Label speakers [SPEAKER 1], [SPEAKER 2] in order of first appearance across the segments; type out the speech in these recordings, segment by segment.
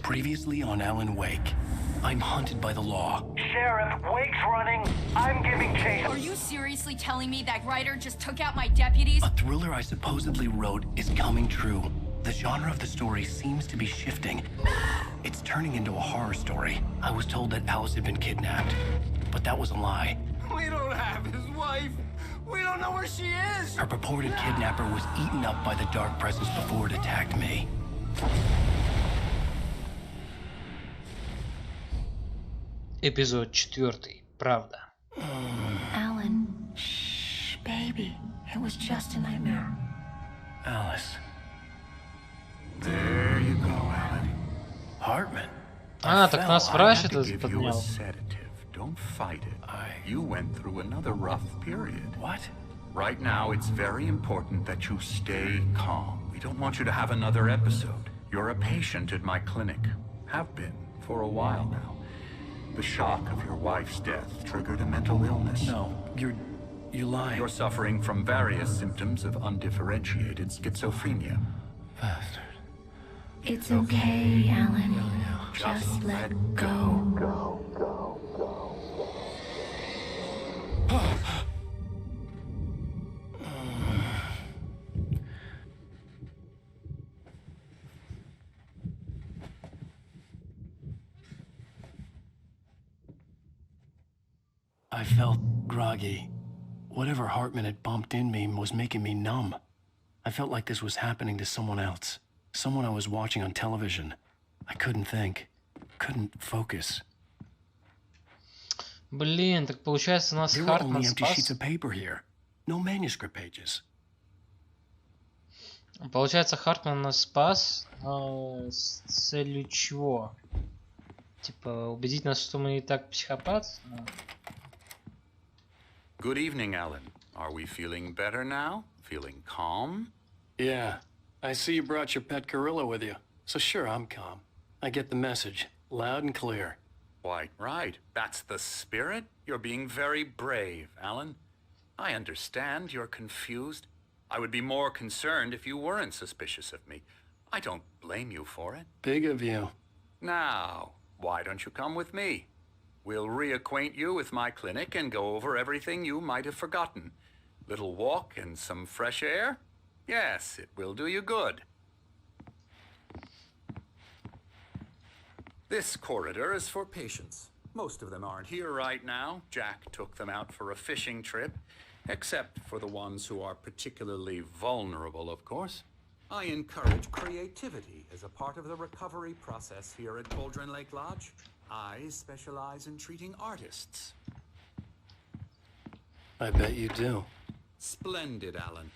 [SPEAKER 1] Previously on Alan Wake, I'm hunted by the law.
[SPEAKER 2] Sheriff, Wake's running. I'm giving chase.
[SPEAKER 3] Are you seriously telling me that writer just took out my deputies?
[SPEAKER 1] A thriller I supposedly wrote is coming true. The genre of the story seems to be shifting. It's turning into a horror story. I was told that Alice had been kidnapped, but that was a lie.
[SPEAKER 4] We don't have his wife. We don't know where she is.
[SPEAKER 1] Her purported kidnapper was eaten up by the dark presence before it attacked me.
[SPEAKER 5] Эпизод 4. Правда.
[SPEAKER 6] Alan, shh, baby. It was just a nightmare.
[SPEAKER 1] Alice.
[SPEAKER 4] There you go, Alan.
[SPEAKER 1] Hartman.
[SPEAKER 5] Так нас врач это
[SPEAKER 4] Give you a
[SPEAKER 5] поднял.
[SPEAKER 4] sedative. Don't fight it. You went through another rough period.
[SPEAKER 1] What?
[SPEAKER 4] Right now, it's very important that you stay calm. We don't want you to have another episode. You're a patient at my clinic. Have been for a while now. The shock of your wife's death triggered a mental illness.
[SPEAKER 1] No, you're lying.
[SPEAKER 4] You're suffering from various symptoms of undifferentiated schizophrenia.
[SPEAKER 1] Bastard.
[SPEAKER 6] It's okay, Alan. Just let go.
[SPEAKER 1] I felt groggy. Whatever Hartman had bumped in me was making me numb. I felt like this was happening to someone else. Someone I was watching on television. I couldn't think. Couldn't focus.
[SPEAKER 5] Блин, так получается нас
[SPEAKER 1] There were
[SPEAKER 5] Хартман
[SPEAKER 1] only empty sheets
[SPEAKER 5] спас.
[SPEAKER 1] of paper here. No manuscript pages.
[SPEAKER 5] Получается, Хартман нас спас с целью чего? Типа убедить нас, что мы и так психопат?
[SPEAKER 4] Good evening, Alan. Are we feeling better now? Feeling calm?
[SPEAKER 1] Yeah. I see you brought your pet gorilla with you. So sure, I'm calm. I get the message. Loud and clear.
[SPEAKER 4] Quite right. That's the spirit. You're being very brave, Alan. I understand you're confused. I would be more concerned if you weren't suspicious of me. I don't blame you for it.
[SPEAKER 1] Big of you.
[SPEAKER 4] Now, why don't you come with me? We'll reacquaint you with my clinic and go over everything you might have forgotten. Little walk and some fresh air? Yes, it will do you good. This corridor is for patients. Most of them aren't here right now. Jack took them out for a fishing trip, except for the ones who are particularly vulnerable, of course. I encourage creativity as a part of the recovery process here at Cauldron Lake Lodge. I specialize in treating artists.
[SPEAKER 1] I bet you do.
[SPEAKER 4] Splendid, Alan.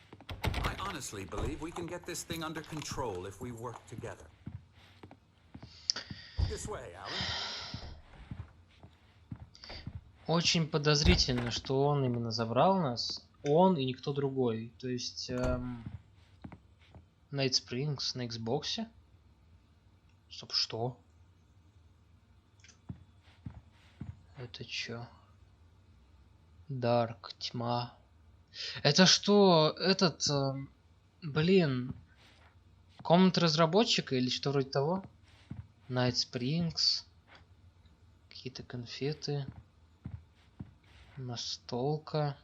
[SPEAKER 4] I honestly believe we can get this thing under control if we work together. This way, Alan.
[SPEAKER 5] Очень подозрительно, что он именно забрал нас. Он и никто другой. То есть Night Springs на Xbox. Стоп, что? Это чё? Dark, тьма. Это что? Этот... блин. Комната разработчика или что вроде того? Night Springs. Какие-то конфеты. Настолка.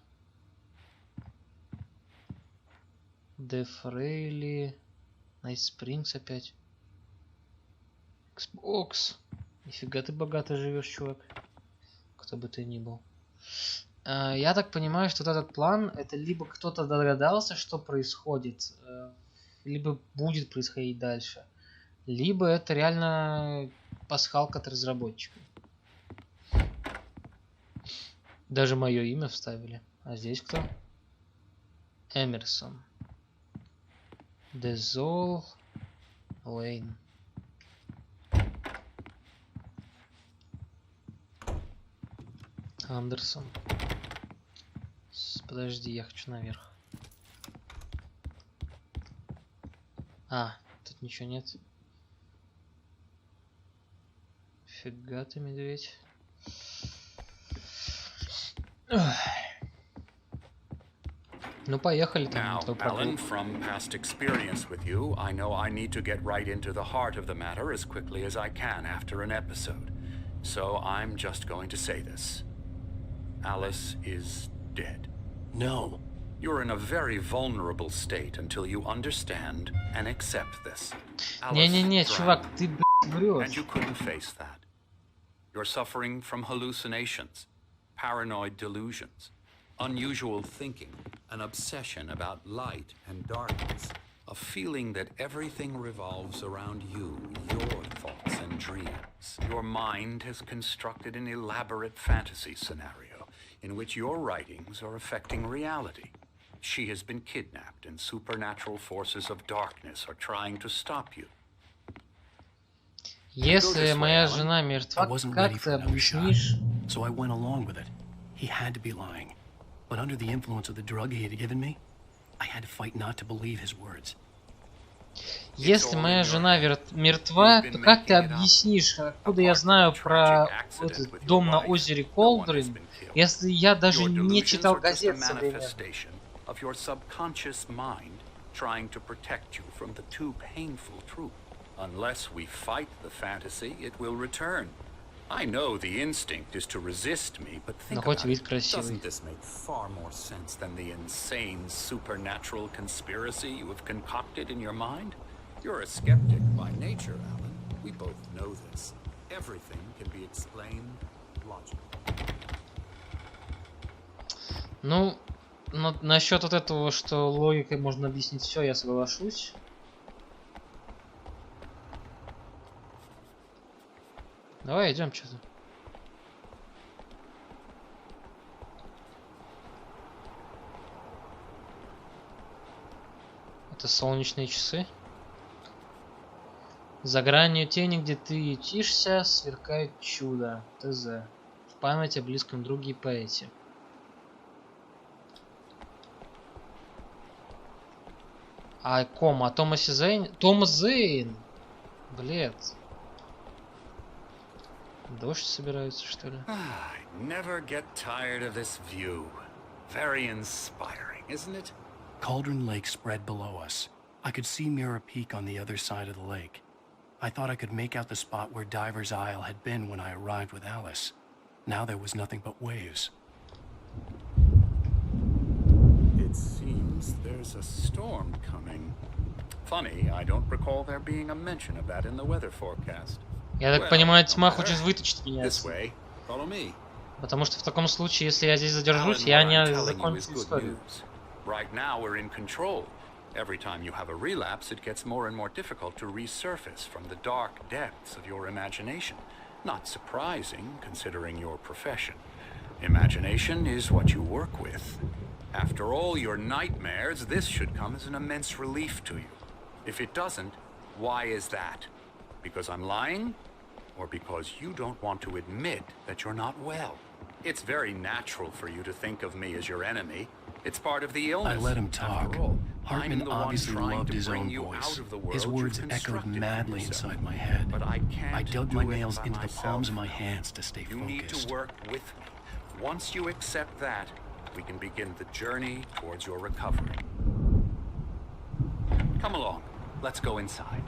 [SPEAKER 5] Дефрейли. Night Springs опять. Xbox. Нифига ты богато живешь, чувак. Кто бы ты ни был. Я так понимаю, что вот этот план, это либо кто-то догадался, что происходит, либо будет происходить дальше, либо это реально пасхалка от разработчика. Даже мое имя вставили. А здесь кто? Эмерсон. Дезол Лейн. Андерсон. Подожди, я хочу наверх. Тут ничего нет. Фига ты, медведь. Ну, поехали там на
[SPEAKER 4] Now,
[SPEAKER 5] твою
[SPEAKER 4] Alan,
[SPEAKER 5] прогулку.
[SPEAKER 4] from past experience with you, I know I need to get right into the heart of the matter as quickly as I can after an episode. So I'm just going to say this. Alice is dead.
[SPEAKER 1] No.
[SPEAKER 4] You're in a very vulnerable state until you understand and accept this. Alice
[SPEAKER 5] Не-не-не, чувак,
[SPEAKER 4] drowned,
[SPEAKER 5] ты, блядь,
[SPEAKER 4] and
[SPEAKER 5] врешь.
[SPEAKER 4] you couldn't face that. You're suffering from hallucinations, paranoid delusions, unusual thinking, an obsession about light and darkness, a feeling that everything revolves around you, your thoughts and dreams. Your mind has constructed an elaborate fantasy scenario in which your writings are affecting reality. She has been kidnapped, and supernatural forces of darkness are trying to stop you.
[SPEAKER 5] Если моя жена
[SPEAKER 1] I
[SPEAKER 5] мертва,
[SPEAKER 1] wasn't ready
[SPEAKER 5] как
[SPEAKER 1] for
[SPEAKER 5] ты
[SPEAKER 1] another shot,
[SPEAKER 5] объяснишь?
[SPEAKER 1] so I went along with it. He had to be lying. But under the influence of the drug he had given me, I had to fight not to believe his words.
[SPEAKER 5] Если моя жена мертва, то как ты объяснишь, откуда я знаю про этот дом на озере Колдрин, если я даже
[SPEAKER 4] Your
[SPEAKER 5] не
[SPEAKER 4] delusions
[SPEAKER 5] читал
[SPEAKER 4] are just a
[SPEAKER 5] газет со временем?
[SPEAKER 4] manifestation of your subconscious mind trying to protect you from the too painful truth. Unless we fight the fantasy, it will return. I know the instinct is to resist me, but think
[SPEAKER 5] Но хоть
[SPEAKER 4] about
[SPEAKER 5] вид
[SPEAKER 4] it.
[SPEAKER 5] красивый.
[SPEAKER 4] Doesn't this make far more sense than the insane supernatural conspiracy you have concocted in your mind? You're a skeptic by nature, Alan. We both know this. Everything can be explained logically.
[SPEAKER 5] Ну, насчет вот этого, что логикой можно объяснить все, я соглашусь. Давай идем что-то. Это солнечные часы. За гранью тени, где ты ютишься, сверкает чудо. ТЗ. В память о близком друге и поэте. А кома, о Томасе Зейн? Томас Зейн! Блед. Дождь собирается, что ли?
[SPEAKER 4] I never get tired of this view. Very inspiring, isn't it?
[SPEAKER 1] Cauldron Lake spread below us. I could see Mirror Peak on the other side of the lake. I thought I could make out the spot where Diver's Isle had been when I arrived with Alice. Now there was nothing but waves.
[SPEAKER 4] It seems there's a storm coming. Funny, I don't recall there being a mention of that in the weather forecast.
[SPEAKER 5] Я так понимаю, тьма хочет вытащить меня.
[SPEAKER 4] This way. Follow me.
[SPEAKER 5] Потому что в таком случае, если я здесь задержусь,
[SPEAKER 4] Alan,
[SPEAKER 5] я
[SPEAKER 4] what I'm
[SPEAKER 5] не
[SPEAKER 4] telling you
[SPEAKER 5] закончу
[SPEAKER 4] is good
[SPEAKER 5] историю.
[SPEAKER 4] news. Right now we're in control. Every time you have a relapse, it gets more and more difficult to resurface from the dark depths of your imagination. Not surprising, considering your profession. Imagination is what you work with. After all your nightmares, this should come as an immense relief to you. If it doesn't, why is that? Because I'm lying? Or because you don't want to admit that you're not well? It's very natural for you to think of me as your enemy. It's part of the illness.
[SPEAKER 1] I let him talk.
[SPEAKER 4] After all,
[SPEAKER 1] Hartman
[SPEAKER 4] I'm the one
[SPEAKER 1] obviously
[SPEAKER 4] trying
[SPEAKER 1] loved
[SPEAKER 4] to
[SPEAKER 1] his
[SPEAKER 4] bring
[SPEAKER 1] own
[SPEAKER 4] you
[SPEAKER 1] voice.
[SPEAKER 4] out of the world
[SPEAKER 1] His words
[SPEAKER 4] you've
[SPEAKER 1] echoed
[SPEAKER 4] constructed for
[SPEAKER 1] madly
[SPEAKER 4] yourself.
[SPEAKER 1] inside my head.
[SPEAKER 4] But I can't
[SPEAKER 1] I dug
[SPEAKER 4] do
[SPEAKER 1] my
[SPEAKER 4] it
[SPEAKER 1] nails
[SPEAKER 4] by
[SPEAKER 1] into the
[SPEAKER 4] myself.
[SPEAKER 1] palms of my hands to stay
[SPEAKER 4] You need to
[SPEAKER 1] focused.
[SPEAKER 4] work with me. Once you accept that, we can begin the journey towards your recovery. Come along. Let's go inside.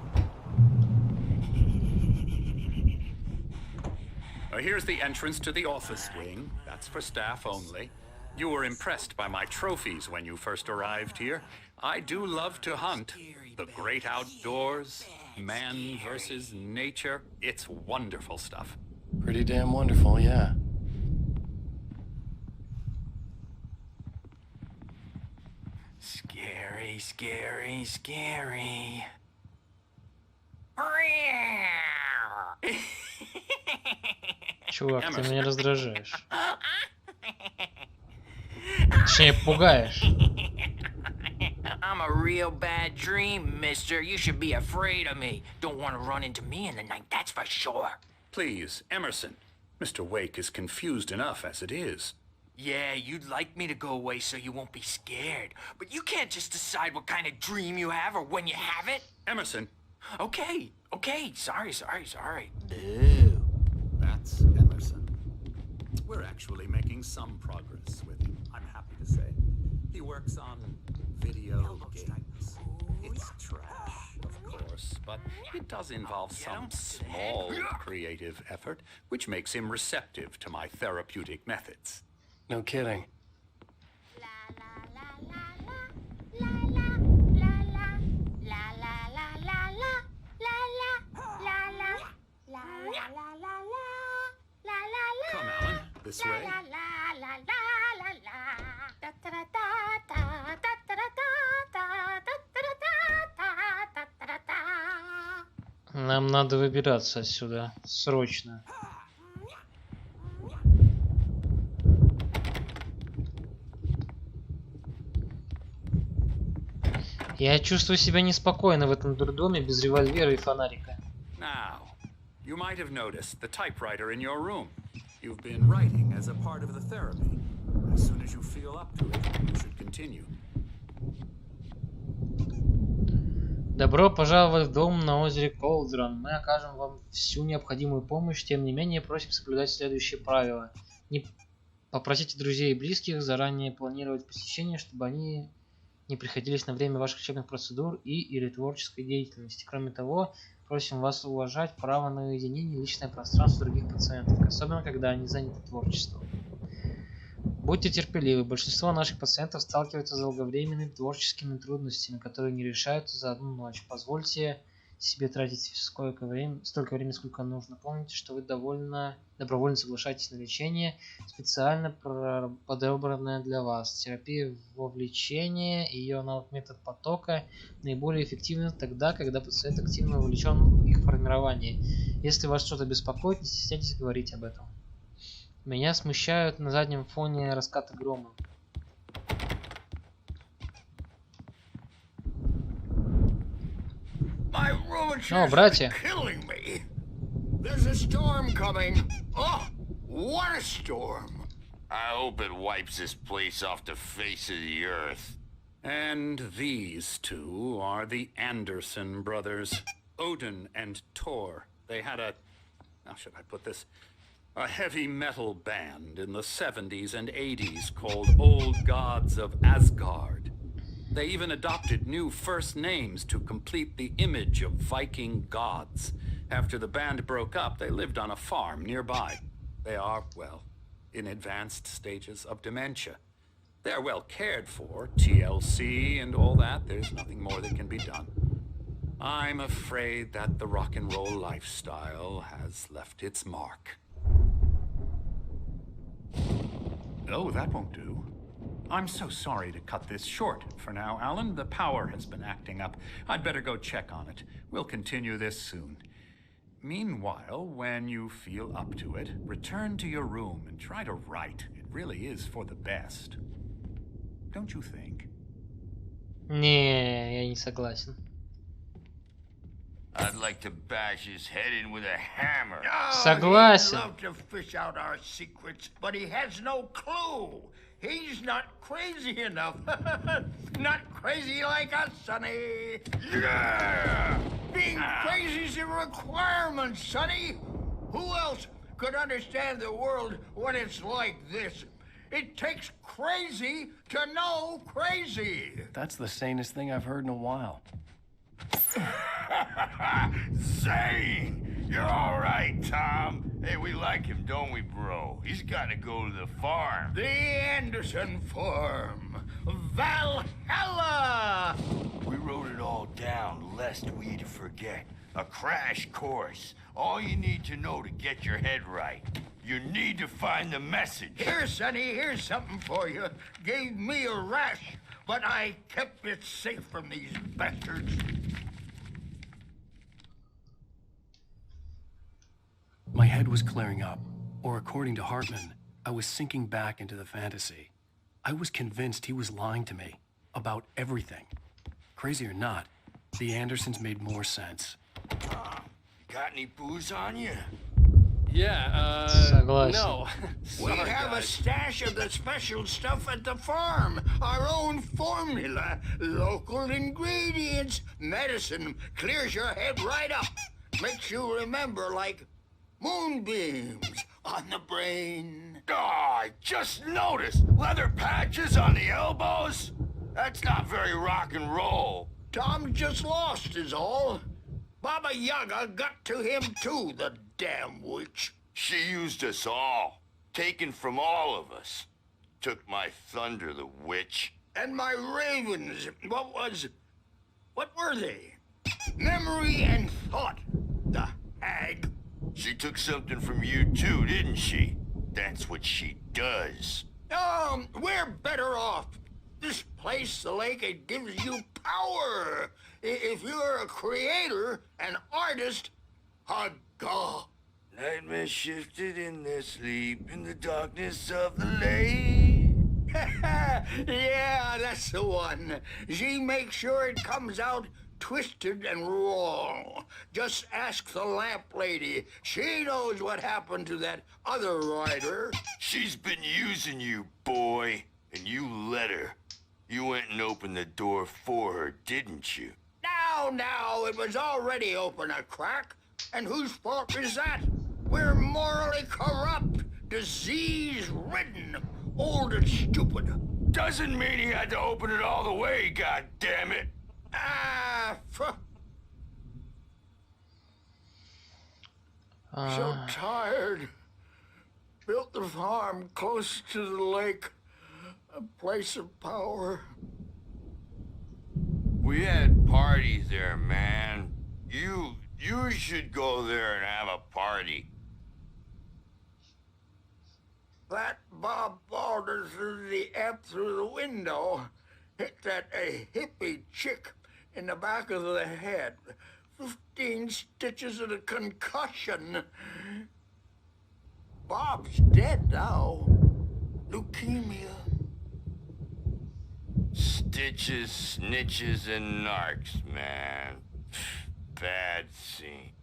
[SPEAKER 4] Here's the entrance to the office wing. That's for staff only. You were impressed by my trophies when you first arrived here. I do love to hunt. The great outdoors, man versus nature. It's wonderful stuff.
[SPEAKER 1] Pretty damn wonderful, yeah. Scary, scary, scary.
[SPEAKER 5] Чувак, ты меня раздражаешь. Точнее, пугаешь.
[SPEAKER 7] I'm a real bad dream, mister. You should be afraid of me. Don't want to run into me in the night, that's for sure.
[SPEAKER 4] Please, Emerson. Mr. Wake is confused enough as it is.
[SPEAKER 7] Yeah, you'd like me to go away so you won't be scared. But you can't just decide what kind of dream you have or when you have it.
[SPEAKER 4] Emerson.
[SPEAKER 7] Okay. Sorry.
[SPEAKER 4] Boo. That's Emerson. We're actually making some progress with him, I'm happy to say. He works on video games. It's trash, of course, but it does involve some small creative effort, which makes him receptive to my therapeutic methods.
[SPEAKER 1] No kidding.
[SPEAKER 4] Come, Alan, this way.
[SPEAKER 5] Нам надо выбираться отсюда. Срочно. Я чувствую себя неспокойно в этом дурдоме без револьвера и фонарика.
[SPEAKER 4] Now, you might have noticed the typewriter in your room. You've been writing as a part of the therapy. As soon as you feel up to it, you should continue.
[SPEAKER 5] Добро пожаловать в дом на озере Колдрон. Мы окажем вам всю необходимую помощь, тем не менее просим соблюдать следующие правила. Не попросите друзей и близких заранее планировать посещение, чтобы они не приходились на время ваших учебных процедур или творческой деятельности. Кроме того, просим вас уважать право на уединение и личное пространство других пациентов, особенно когда они заняты творчеством. Будьте терпеливы. Большинство наших пациентов сталкиваются с долговременными творческими трудностями, которые не решаются за одну ночь. Позвольте себе тратить столько времени, сколько нужно. Помните, что вы добровольно соглашаетесь на лечение, специально подобранное для вас. Терапия вовлечения и ее аналог метод потока наиболее эффективны тогда, когда пациент активно вовлечен в их формирование. Если вас что-то беспокоит, не стесняйтесь говорить об этом. Меня смущают на заднем фоне раскаты грома.
[SPEAKER 7] Oh,
[SPEAKER 5] братья.
[SPEAKER 7] There's a storm coming. Oh, what a storm. I hope it wipes this place off the face of the earth.
[SPEAKER 4] And these two are the Anderson brothers, Odin and Thor. They had how should I put this? A heavy metal band in the 70s and 80s called Old Gods of Asgard. They even adopted new first names to complete the image of Viking gods. After the band broke up, they lived on a farm nearby. They are, well, in advanced stages of dementia. They're well cared for, TLC and all that. There's nothing more that can be done. I'm afraid that the rock and roll lifestyle has left its mark. Oh, that won't do. I'm so sorry to cut this short for now, Alan. The power has been acting up. I'd better go check on it. We'll continue this soon. Meanwhile, when you feel up to it, return to your room and try to write. It really is for the best. Don't you think?
[SPEAKER 5] Не, я не согласен.
[SPEAKER 7] I'd like to bash his head in with a hammer.
[SPEAKER 5] Согласен.
[SPEAKER 8] He'd love to fish out our secrets, but he has no clue. He's not crazy enough. Not crazy like us, Sonny.
[SPEAKER 7] Yeah!
[SPEAKER 8] Being crazy's a requirement, Sonny. Who else could understand the world when it's like this? It takes crazy to know crazy.
[SPEAKER 1] That's the sanest thing I've heard in a while.
[SPEAKER 7] Zane! You're all right, Tom. Hey, we like him, don't we, bro? He's got to go to the farm.
[SPEAKER 8] The Anderson Farm. Valhalla!
[SPEAKER 7] We wrote it all down, lest we'd forget. A crash course. All you need to know to get your head right. You need to find the message.
[SPEAKER 8] Here, Sonny, here's something for you. Gave me a rash, but I kept it safe from these bastards.
[SPEAKER 1] My head was clearing up, or according to Hartman, I was sinking back into the fantasy. I was convinced he was lying to me about everything. Crazy or not, the Andersons made more sense.
[SPEAKER 7] Got any booze on you?
[SPEAKER 1] Yeah,
[SPEAKER 5] Согласен.
[SPEAKER 1] no.
[SPEAKER 8] We have a stash of the special stuff at the farm. Our own formula. Local ingredients. Medicine clears your head right up. Makes you remember like moonbeams on the brain.
[SPEAKER 7] Oh, I just noticed. Leather patches on the elbows? That's not very rock and roll.
[SPEAKER 8] Tom just lost is all. Baba Yaga got to him too, the damn witch.
[SPEAKER 7] She used us all. Taken from all of us. Took my thunder, the witch.
[SPEAKER 8] And my ravens, what were they? Memory and thought, the hag.
[SPEAKER 7] She took something from you too, didn't she? That's what she does.
[SPEAKER 8] We're better off. This place, the lake, it gives you power. If you're a creator, an artist, a god.
[SPEAKER 7] Nightmare shifted in their sleep in the darkness of the lake.
[SPEAKER 8] Yeah, that's the one. She makes sure it comes out twisted and wrong. Just ask the lamp lady. She knows what happened to that other rider.
[SPEAKER 7] She's been using you, boy, and you let her. You went and opened the door for her, didn't you?
[SPEAKER 8] Now, it was already open a crack. And whose fault is that? We're morally corrupt, disease-ridden, old and stupid.
[SPEAKER 7] Doesn't mean he had to open it all the way, God damn it.
[SPEAKER 8] So tired. Built the farm close to the lake. A place of power.
[SPEAKER 7] We had parties there, man. You should go there and have a party.
[SPEAKER 8] That Bob Balder threw the amp through the window. Hit that hippie chick in the back of the head. 15 stitches and a concussion. Bob's dead now. Leukemia.
[SPEAKER 7] Stitches, snitches, and narcs, man. Bad scene.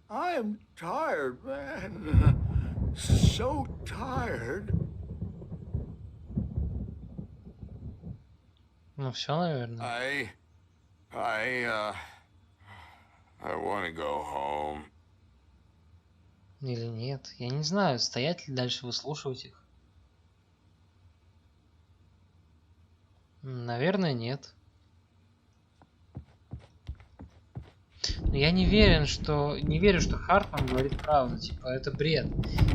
[SPEAKER 8] I am tired, man. So tired.
[SPEAKER 5] Ну все, наверное.
[SPEAKER 7] I want to go home.
[SPEAKER 5] Или нет? Я не знаю, стоять ли дальше выслушивать их. Наверное, нет. Но я не верю, что Хартман говорит правду. Типа, это бред.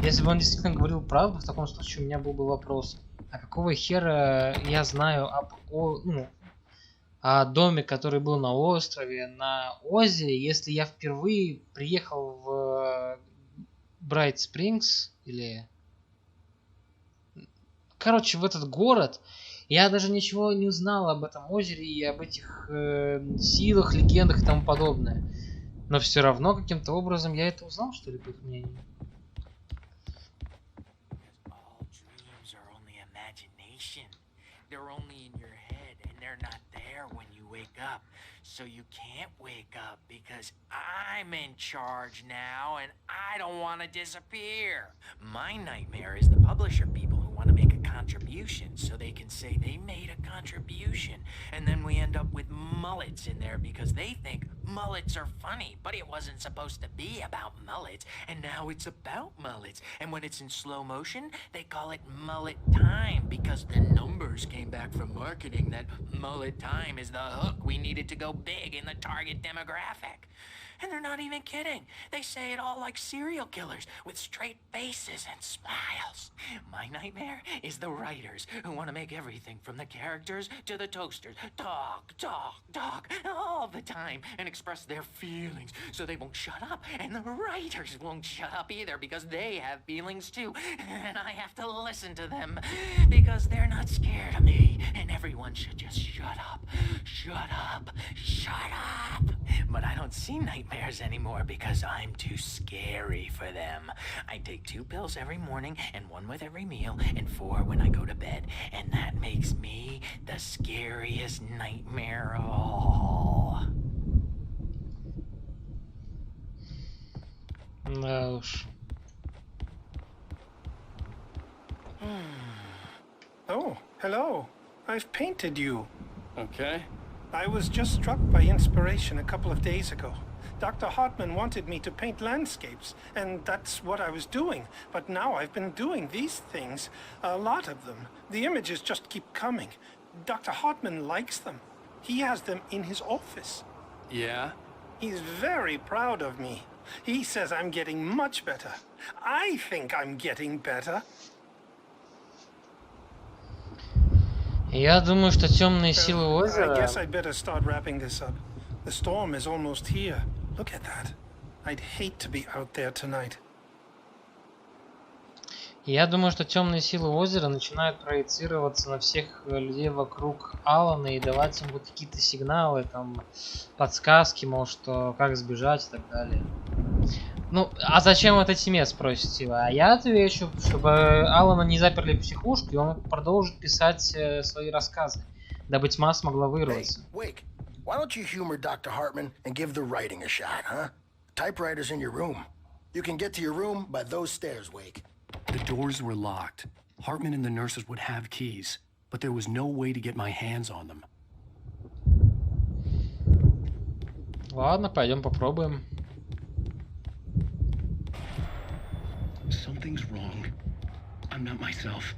[SPEAKER 5] Если бы он действительно говорил правду, в таком случае у меня был бы вопрос. А какого хера я знаю о доме, который был на острове, на озере, если я впервые приехал в Брайт Спрингс или... Короче, в этот город, я даже ничего не узнал об этом озере и об этих силах, легендах и тому подобное. Но все равно каким-то образом я это узнал, что ли, по их мнению.
[SPEAKER 9] So you can't wake up because I'm in charge now and I don't want to disappear. My nightmare is the publisher people who want to make a contribution so they can say they made a contribution. And then we end up with mullets in there because they think mullets are funny, but it wasn't supposed to be about mullets. And now it's about mullets. And when it's in slow motion, they call it mullet time because the numbers came back from marketing that mullet time is the hook we needed to go big in the target demographic. And they're not even kidding. They say it all like serial killers with straight faces and smiles. My nightmare is the writers who want to make everything from the characters to the toasters talk all the time and express their feelings so they won't shut up. And the writers won't shut up either because they have feelings too. And I have to listen to them because they're not scared of me. And everyone should just shut up. Shut up. Shut up. But I don't see nightmares anymore because I'm too scary for them. I take 2 pills every morning and 1 with every meal and 4 when I go to bed. And that makes me the scariest nightmare of all.
[SPEAKER 5] No.
[SPEAKER 10] Oh, hello. I've painted you.
[SPEAKER 1] Okay.
[SPEAKER 10] I was just struck by inspiration a couple of days ago. Dr. Hartman wanted me to paint landscapes, and that's what I was doing. But now I've been doing these things, a lot of them. The images just keep coming. Dr. Hartman likes them. He has them in his office.
[SPEAKER 1] Yeah?
[SPEAKER 10] He's very proud of me. He says I'm getting much better. I think I'm getting better.
[SPEAKER 5] Я думаю, что темные силы
[SPEAKER 10] I
[SPEAKER 5] озера...
[SPEAKER 10] guess I'd better start wrapping this up. The storm is almost here. Look at that. I'd hate to be out there tonight.
[SPEAKER 5] Я думаю, что темные силы озера начинают проецироваться на всех людей вокруг Алана и давать им вот какие-то сигналы, там, подсказки, мол, что как сбежать и так далее. Ну, а зачем эта тьме, спросите вы? А я отвечу, чтобы Алана не заперли в психушку, и он продолжит писать свои рассказы, дабы тьма смогла вырваться.
[SPEAKER 11] Hey, Wake, why don't you humor Dr. Hartman and give the writing a shot, huh? Typewriter's in your room. You can get to your room by those stairs, Wake.
[SPEAKER 1] The doors were locked. Hartman and the nurses would have keys, but there was no way to get my hands on them.
[SPEAKER 5] Ладно, пойдем попробуем.
[SPEAKER 1] Something's wrong. I'm not myself.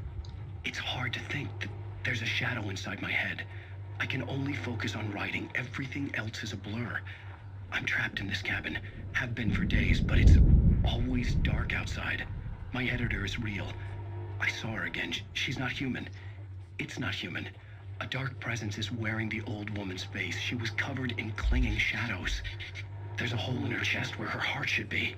[SPEAKER 1] It's hard to think that there's a shadow inside my head. I can only focus on writing. Everything else is a blur. I'm trapped in this cabin. Have been for days, but it's always dark outside. My editor is real. I saw her again. She's not human. It's not human. A dark presence is wearing the old woman's face. She was covered in clinging shadows. There's a hole in her chest where her heart should be.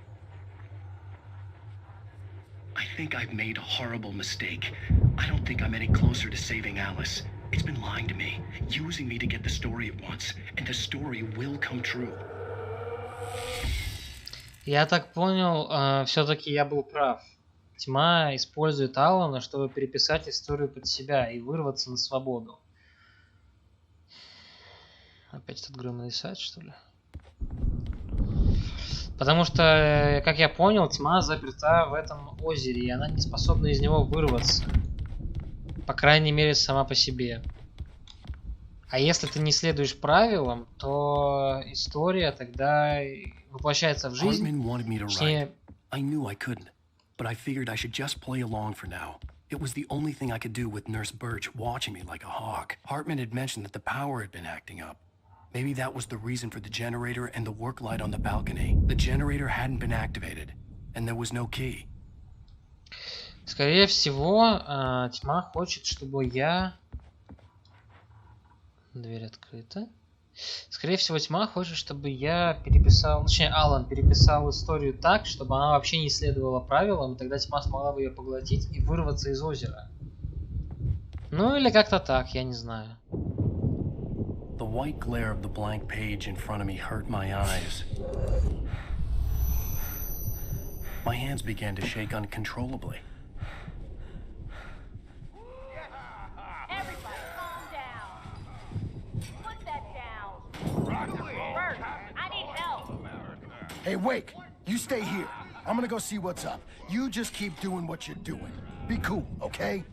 [SPEAKER 1] I think I've made a horrible mistake. I don't think I'm any closer to saving Alice. It's been lying to me, using me to get the story it wants, and the story will come true.
[SPEAKER 5] Я так понял, все-таки я был прав. Тьма использует Алана, чтобы переписать историю под себя и вырваться на свободу. Опять этот грёбаный сайт, что ли? Потому что, как я понял, тьма заперта в этом озере, и она не способна из него вырваться. По крайней мере, сама по себе. А если ты не следуешь правилам, то история тогда воплощается в жизнь. Точнее...
[SPEAKER 1] But I figured I should just play along for now. It was the only thing I could do with Nurse Birch watching me like a hawk. Hartman had mentioned that the power had been acting up. Maybe that was the reason for the generator and the work light on the balcony. The generator hadn't been activated, and there was no key.
[SPEAKER 5] Скорее всего, тьма хочет, чтобы я... Дверь открыта. Скорее всего, тьма хочет, чтобы я переписал... Точнее, Алан переписал историю так, чтобы она вообще не следовала правилам, и тогда тьма смогла бы ее поглотить и вырваться из озера. Ну или как-то так, я не знаю.
[SPEAKER 1] The white glare of the blank page in front of me hurt my eyes. My hands began to shake uncontrollably.
[SPEAKER 3] Everybody, calm down. Put that down. Bert, I need help.
[SPEAKER 11] Hey, Wake, you stay here. I'm gonna go see what's up. You just keep doing what you're doing. Be cool, okay?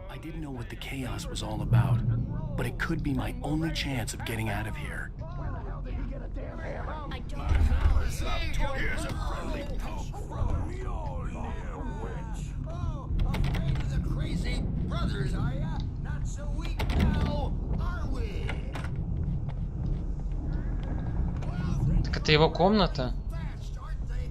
[SPEAKER 1] I didn't know what the chaos was all about, but it could be my only chance of getting out of here.
[SPEAKER 3] I don't know.
[SPEAKER 7] Here's a friendly poke from your little witch.
[SPEAKER 8] Oh, afraid of the crazy brothers, are ya? Not so weak now, are we?
[SPEAKER 5] Так это его комната?
[SPEAKER 8] Fast, aren't they?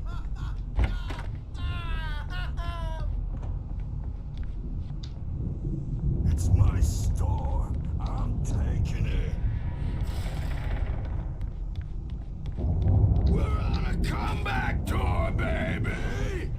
[SPEAKER 7] It's my store. I'm taking it. We're on a comeback tour, baby.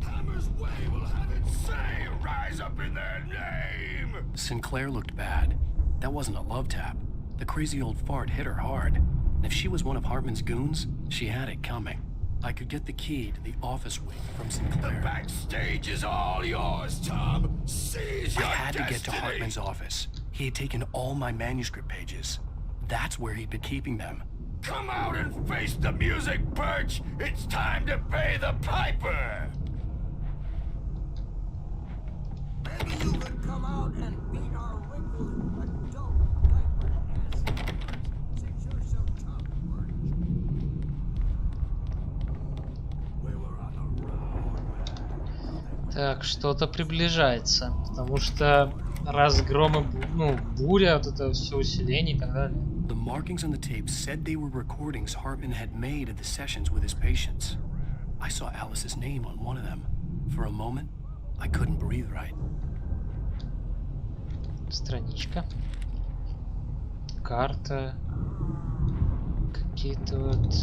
[SPEAKER 7] Hammer's Way will have its say. Rise up in their name.
[SPEAKER 1] Sinclair looked bad. That wasn't a love tap. The crazy old fart hit her hard. And if she was one of Hartman's goons, she had it coming. I could get the key to the office wing from
[SPEAKER 7] The
[SPEAKER 1] Sinclair.
[SPEAKER 7] backstage is all yours, Tom. Seize
[SPEAKER 1] I
[SPEAKER 7] your
[SPEAKER 1] had to get to
[SPEAKER 7] destiny.
[SPEAKER 1] Hartman's office. He had taken all my manuscript pages. That's where he'd been keeping them.
[SPEAKER 7] Come out and face the music, Birch. It's time to pay the piper.
[SPEAKER 8] come out and beat our wrinkled adult diapered asses since you're so tough, weren't you? We were on the road.
[SPEAKER 5] Так, что-то приближается, потому что разгромы, ну, буря, вот это все усиление и так далее.
[SPEAKER 1] The markings on the tape said they were recordings Hartman had made of the sessions with his patients. I saw Alice's name on one of them. For a moment, I couldn't breathe right.
[SPEAKER 5] Страничка. Карта. Какие-то вот...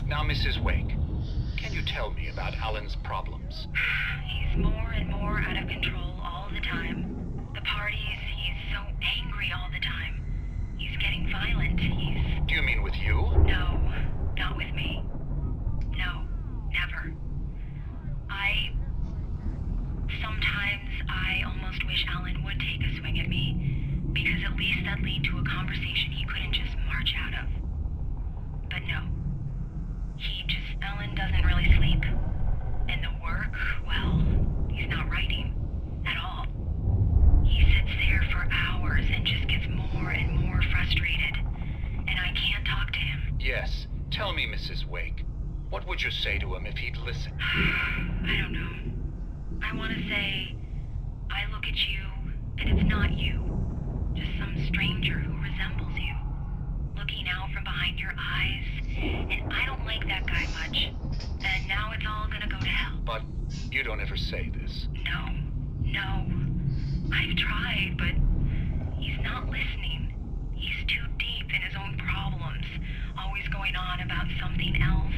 [SPEAKER 12] Now, Mrs. Wake, can you tell me about Alan's problems?
[SPEAKER 6] He's more and more out of control all the time. The parties, he's so angry all the time. He's getting violent.
[SPEAKER 12] Do you mean with you?
[SPEAKER 6] No, not with me. No, never. Sometimes I almost wish Alan would take a swing at me, because at least that'd lead to a conversation he couldn't just march out of. But no. Alan doesn't really sleep. And the work, well, he's not writing at all. He sits there for hours and just gets more and more frustrated. And I can't talk to him.
[SPEAKER 12] Yes. Tell me, Mrs. Wake. What would you say to him if he'd listen?
[SPEAKER 6] I don't know. I want to say, I look at you, and it's not you. Just some stranger who resembles you. Looking out from behind your eyes. And I don't like that guy much. And now it's all gonna go to hell.
[SPEAKER 12] But you don't ever say this.
[SPEAKER 6] No. I've tried, but he's not listening. He's too deep in his own problems. Always going on about something else.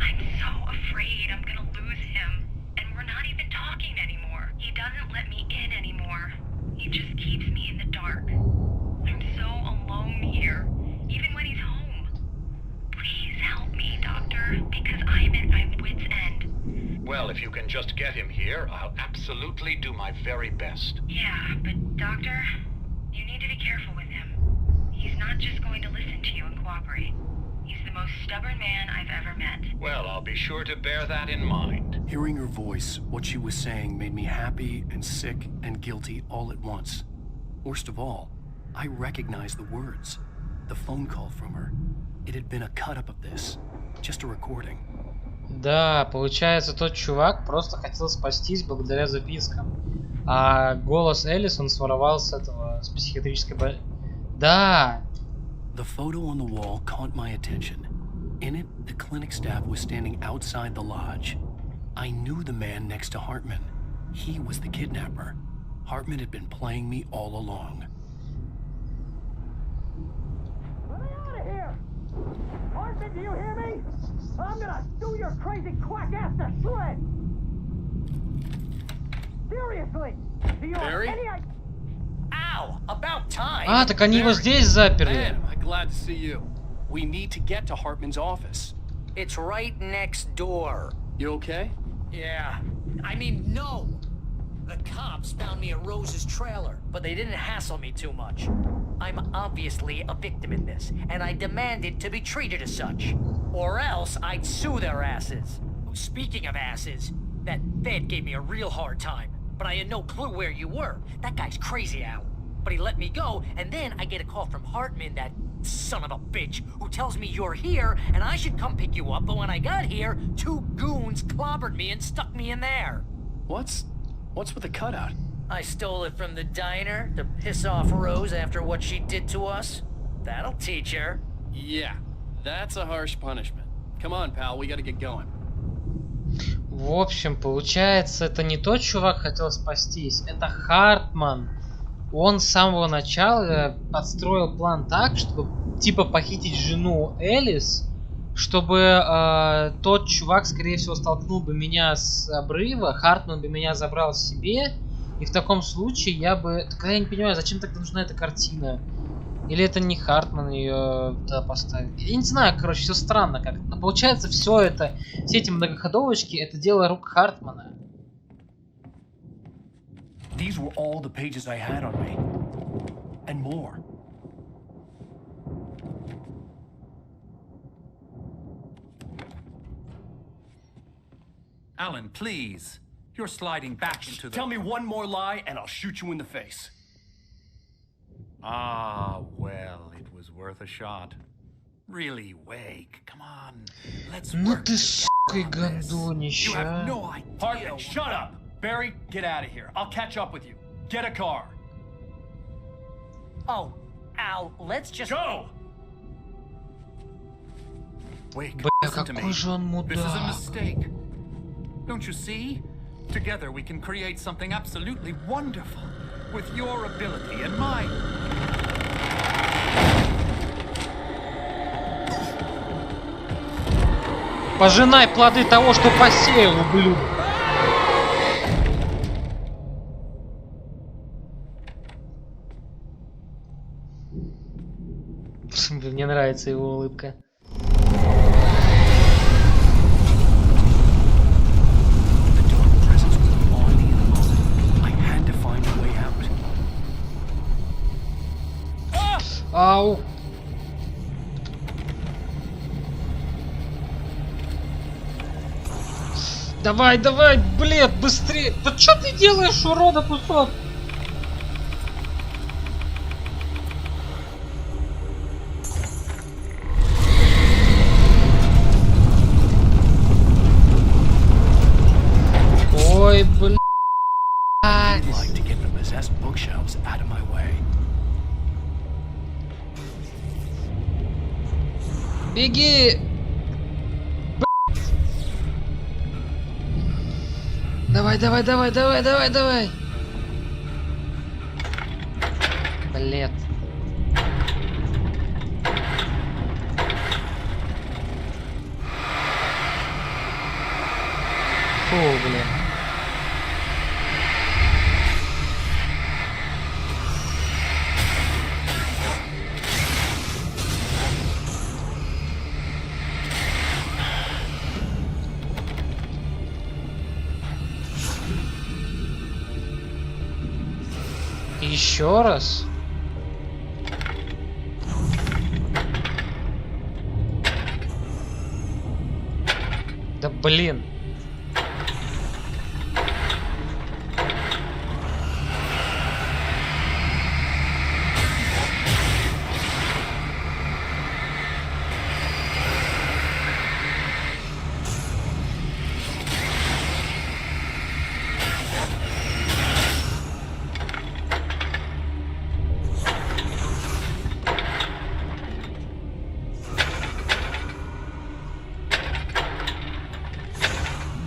[SPEAKER 6] I'm so afraid I'm gonna lose him. And we're not even talking anymore. He doesn't let me in anymore. He just keeps me in the dark. I'm so alone here, even when he's home. Please help me, Doctor, because I'm at my wit's end.
[SPEAKER 12] Well, if you can just get him here, I'll absolutely do my very best.
[SPEAKER 6] Yeah, but Doctor, you need to be careful with him. He's not just going to listen to you and cooperate. He's the most stubborn man I've ever met.
[SPEAKER 12] Well, I'll be sure to bear that in mind.
[SPEAKER 1] Hearing her voice, what she was saying made me happy and sick and guilty all at once. Worst of all, I recognized the words. The phone call from her. It had been a cut-up of this. Just a recording.
[SPEAKER 5] Да, получается, тот чувак просто хотел спастись благодаря запискам. А голос Элис он своровал с этого, с психиатрической больницы. Да!
[SPEAKER 1] The photo on the wall caught my attention. In it, the clinic staff was standing outside the lodge. I knew the man next to Hartman. He was the kidnapper. Hartman had been playing me all along.
[SPEAKER 2] Let me out of here! Hartman, do you hear me? I'm gonna do your crazy quack ass to shreds! Seriously! Do you have any idea?
[SPEAKER 9] Ow! About time!
[SPEAKER 5] А, так они его здесь заперли.
[SPEAKER 1] Man, I'm glad to see you. We need to get to Hartman's office.
[SPEAKER 9] It's right next door.
[SPEAKER 1] You okay?
[SPEAKER 9] Yeah. I mean, no! The cops found me at Rose's trailer, but they didn't hassle me too much. I'm obviously a victim in this, and I demanded to be treated as such. Or else I'd sue their asses. Speaking of asses, that Fed gave me a real hard time, but I had no clue where you were. That guy's crazy, Al. But he let me go, and then I get a call from Hartman, that son of a bitch, who tells me you're here, and I should come pick you up, but when I got here, 2 goons clobbered me and stuck me in there.
[SPEAKER 1] What's with the cutout?
[SPEAKER 9] I stole it from the diner to piss off Rose after what she did to us. That'll teach her.
[SPEAKER 1] Yeah, that's a harsh punishment. Come on, pal, we gotta get going.
[SPEAKER 5] В общем, получается, это не тот чувак хотел спастись, это Хартман. Он с самого начала подстроил план так, чтобы типа похитить жену Элис, чтобы тот чувак, скорее всего, столкнул бы меня с обрыва, Хартман бы меня забрал себе, и в таком случае я бы... Так я не понимаю, зачем тогда нужна эта картина? Или это не Хартман ее туда поставил? Я не знаю, короче, все странно как-то. Но получается, все это, все эти многоходовочки, это дело рук Хартмана.
[SPEAKER 1] These were all the pages I had on me. And more.
[SPEAKER 4] Alan, please. You're sliding back into the...
[SPEAKER 1] Tell me one more lie and I'll shoot you in the face.
[SPEAKER 4] Ah, well, it was worth a shot. Really, Wake, come on. Let's
[SPEAKER 5] Ну
[SPEAKER 4] work
[SPEAKER 5] ты сука и гандонище,
[SPEAKER 4] You have
[SPEAKER 5] а.
[SPEAKER 4] no idea.
[SPEAKER 1] Hartman, shut up! Barry, get out of here. I'll catch up with you. Get a car.
[SPEAKER 2] Oh, Al, let's just...
[SPEAKER 1] Go!
[SPEAKER 4] Wake,
[SPEAKER 5] Бля,
[SPEAKER 4] listen to me.
[SPEAKER 5] какой же он
[SPEAKER 4] This is a
[SPEAKER 5] мудак.
[SPEAKER 4] mistake. Don't you see? Together we can create something absolutely wonderful. With your ability and mine.
[SPEAKER 5] Пожинай плоды того, что посеял, ублюдок. Мне нравится его улыбка.
[SPEAKER 1] The dark presence was on me in a moment. I had to find a way out.
[SPEAKER 5] Ау. Давай, давай, блин, быстрее. Да что ты делаешь, урода кусок? Ой, блин.
[SPEAKER 1] I'd like to get the possessed bookshelves out of my way.
[SPEAKER 5] Беги! Давай, давай, давай, давай, давай, давай! Блин. Фу, блин. Еще раз? Да блин.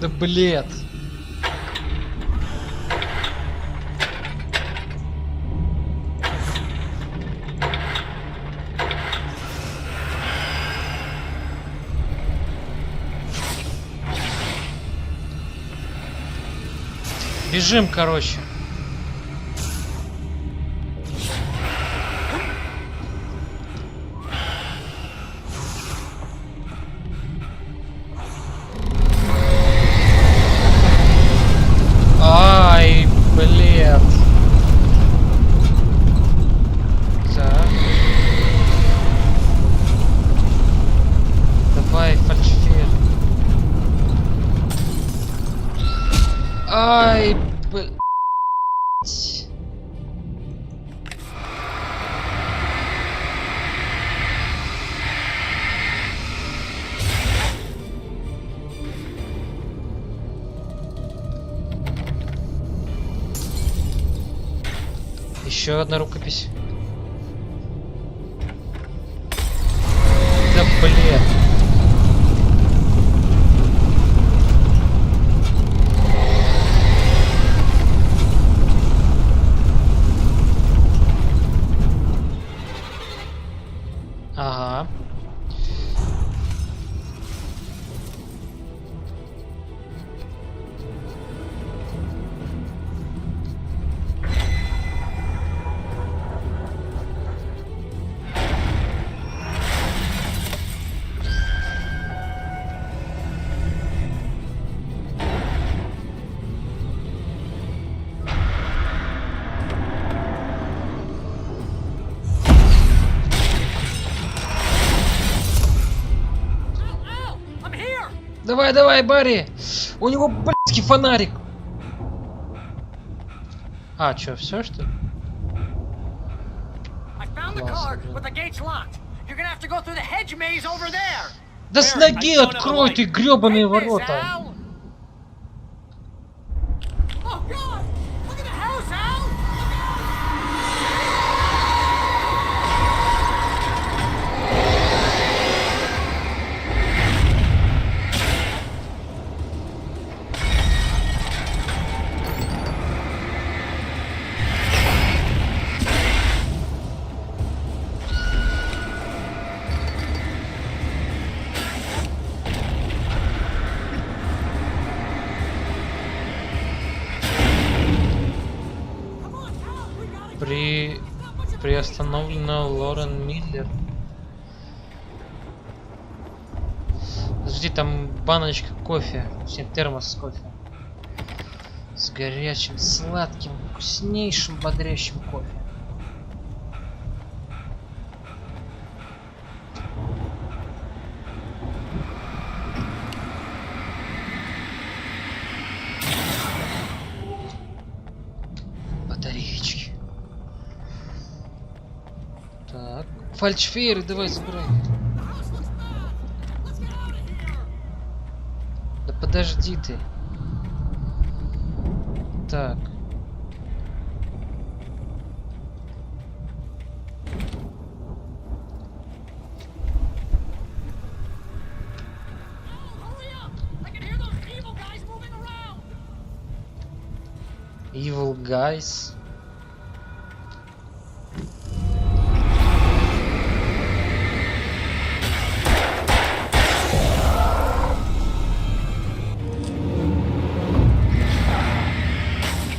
[SPEAKER 5] Да блядь. Бежим, короче. Ай, блядь. Так. Давай, фальшфир. Ай, блядь. Еще одна рукопись. Да блин. Ага. Давай, давай, Барри! У него блядский фонарик! А, чё, все что ли? Да с ноги открой ты грёбаные ворота! Приостановлена Лорен Миллер. Подожди, там баночка кофе, точнее термос с кофе. С горячим, сладким, вкуснейшим, бодрящим кофе. Батареечки. Так, фальшфейеры, давай забирай. Да подожди ты. Так. Evil guys.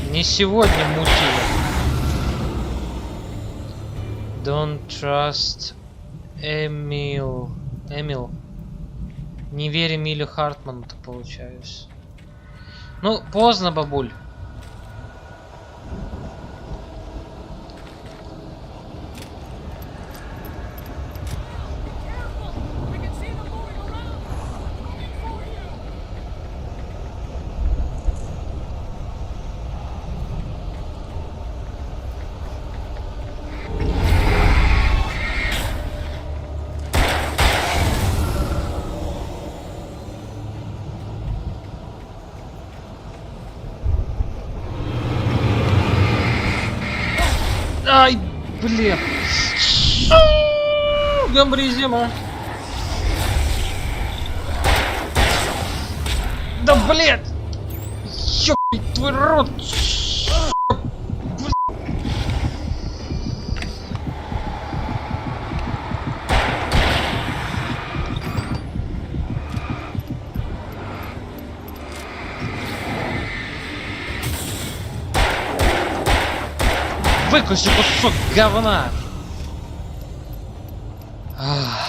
[SPEAKER 5] Не сегодня мутили. Don't trust Эмил. Не верь Эмилю Хартману-то получается. Ну, поздно, бабуль. Ай, блин. Гамбризима. Да, блин. Ёбать твой рот. Выкуси кусок говна! Ах.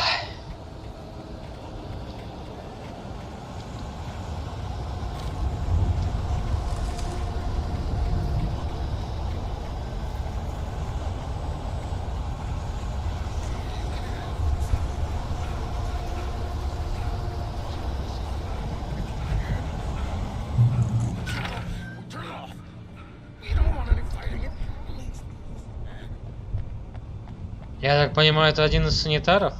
[SPEAKER 5] Я так понимаю, это один из санитаров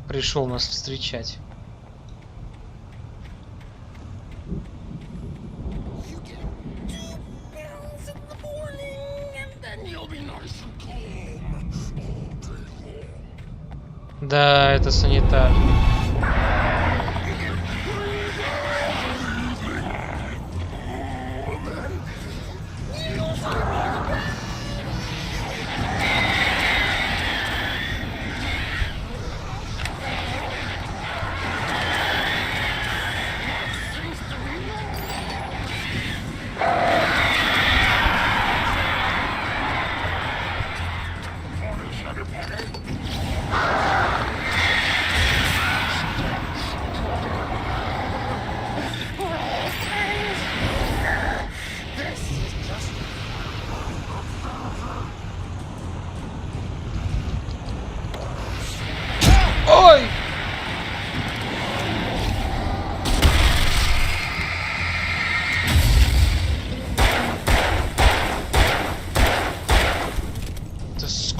[SPEAKER 5] пришел нас встречать. Да, это санитар.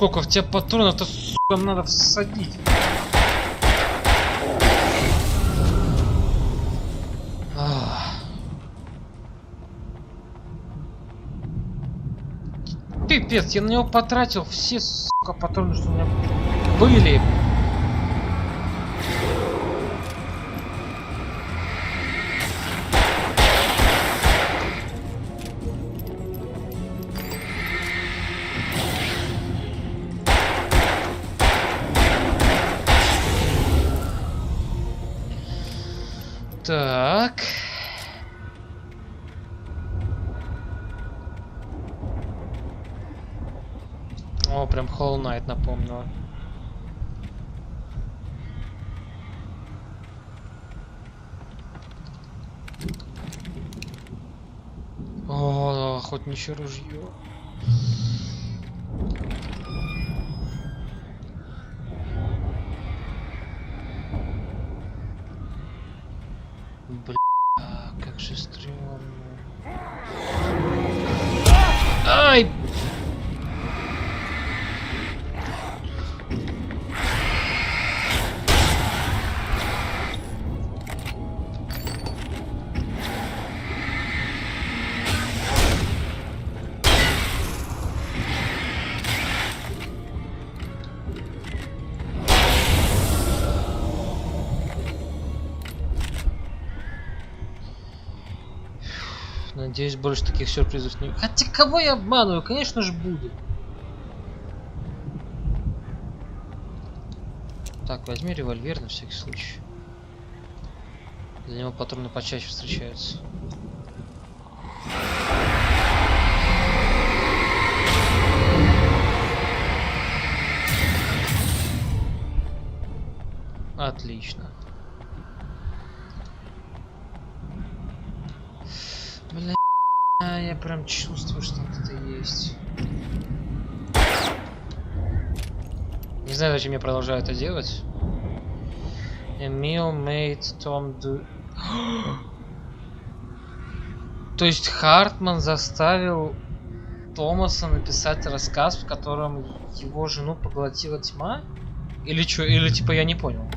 [SPEAKER 5] сколько в тебя патронов-то, сука, надо всадить. Пипец, я на него потратил все, сука, патроны, что у меня были. Так. О, прям Hollow Knight напомнила. О, охотничье ружье. Бля, как же стрёмно. Ай! Надеюсь, больше таких сюрпризов не... Хотя кого я обманываю? Конечно же будет. Так, возьми револьвер на всякий случай. Для него патроны почаще встречаются. Отлично. Бля, я прям чувствую, что это есть. Не знаю, зачем я продолжаю это делать. Emil made Tom do... То есть Хартман заставил Томаса написать рассказ, в котором его жену поглотила тьма? Или что? Или типа я не понял.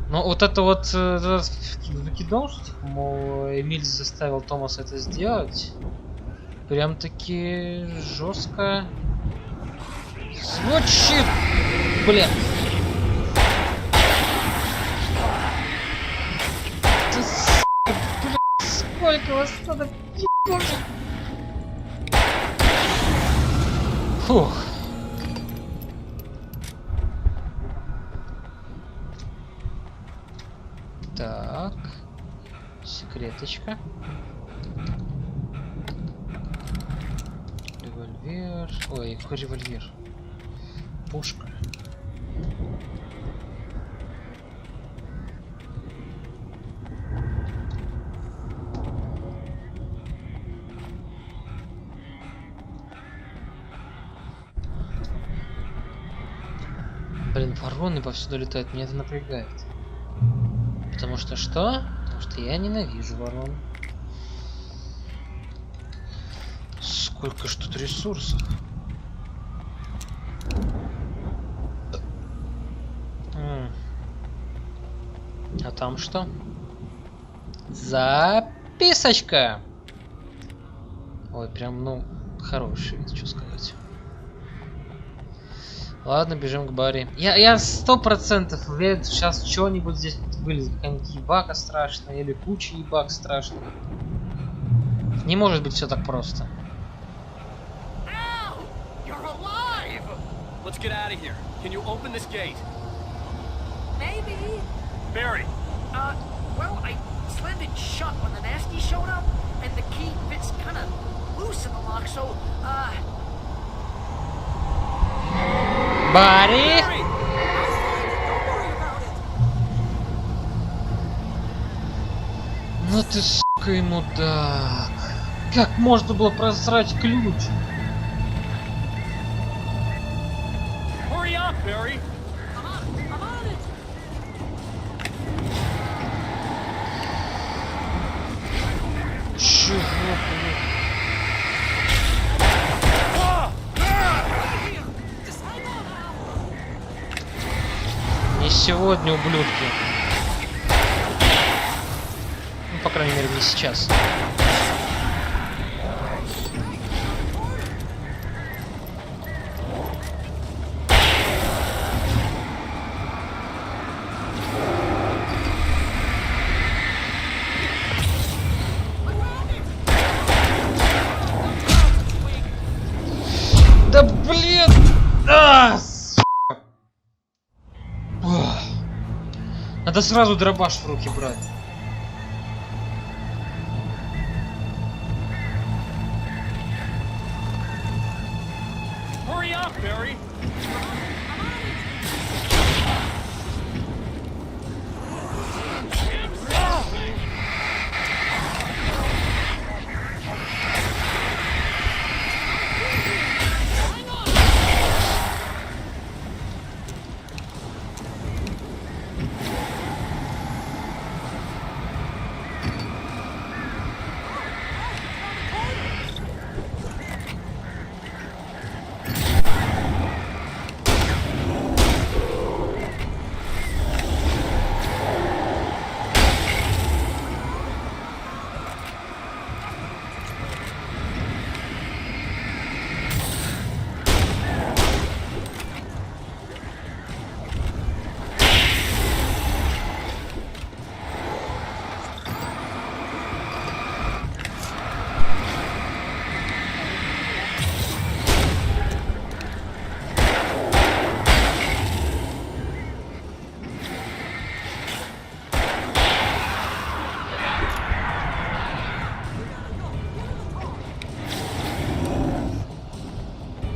[SPEAKER 5] Ну вот это вот выкидон, что типа, мол, Эмиль заставил Томаса это сделать. Прям таки жестко звучит, блин. Ты, блин, сколько вас надо ебать? Фух. Так, секреточка. Револьвер. Ой, какой револьвер? Пушка. Блин, вороны повсюду летают, меня это напрягает. Потому что что? Потому что я ненавижу ворон. Сколько ж тут ресурсов? А там что? Записочка! Ой, прям, ну, хороший вид, что сказать. Ладно, бежим к Барри. Я 100% уверен, сейчас что-нибудь здесь вылезет. Какая-нибудь ебака страшная или куча ебак страшных. Не может быть все так просто.
[SPEAKER 13] Let's get out of here. Can you open this gate?
[SPEAKER 2] Maybe.
[SPEAKER 13] Barry.
[SPEAKER 2] Well, I slammed it shut when the nasty showed up, and the key fits kind of loose in the lock, so,
[SPEAKER 5] Барри! Ну ты, сука, и мудак. Как можно было просрать ключ?
[SPEAKER 13] Hurry up, Barry.
[SPEAKER 2] I'm on it.
[SPEAKER 5] Чего, блин? сегодня, ублюдки. Ну, по крайней мере, не сейчас. Да блин! Надо сразу дробаш в руки брать.
[SPEAKER 13] Hurry up, Barry!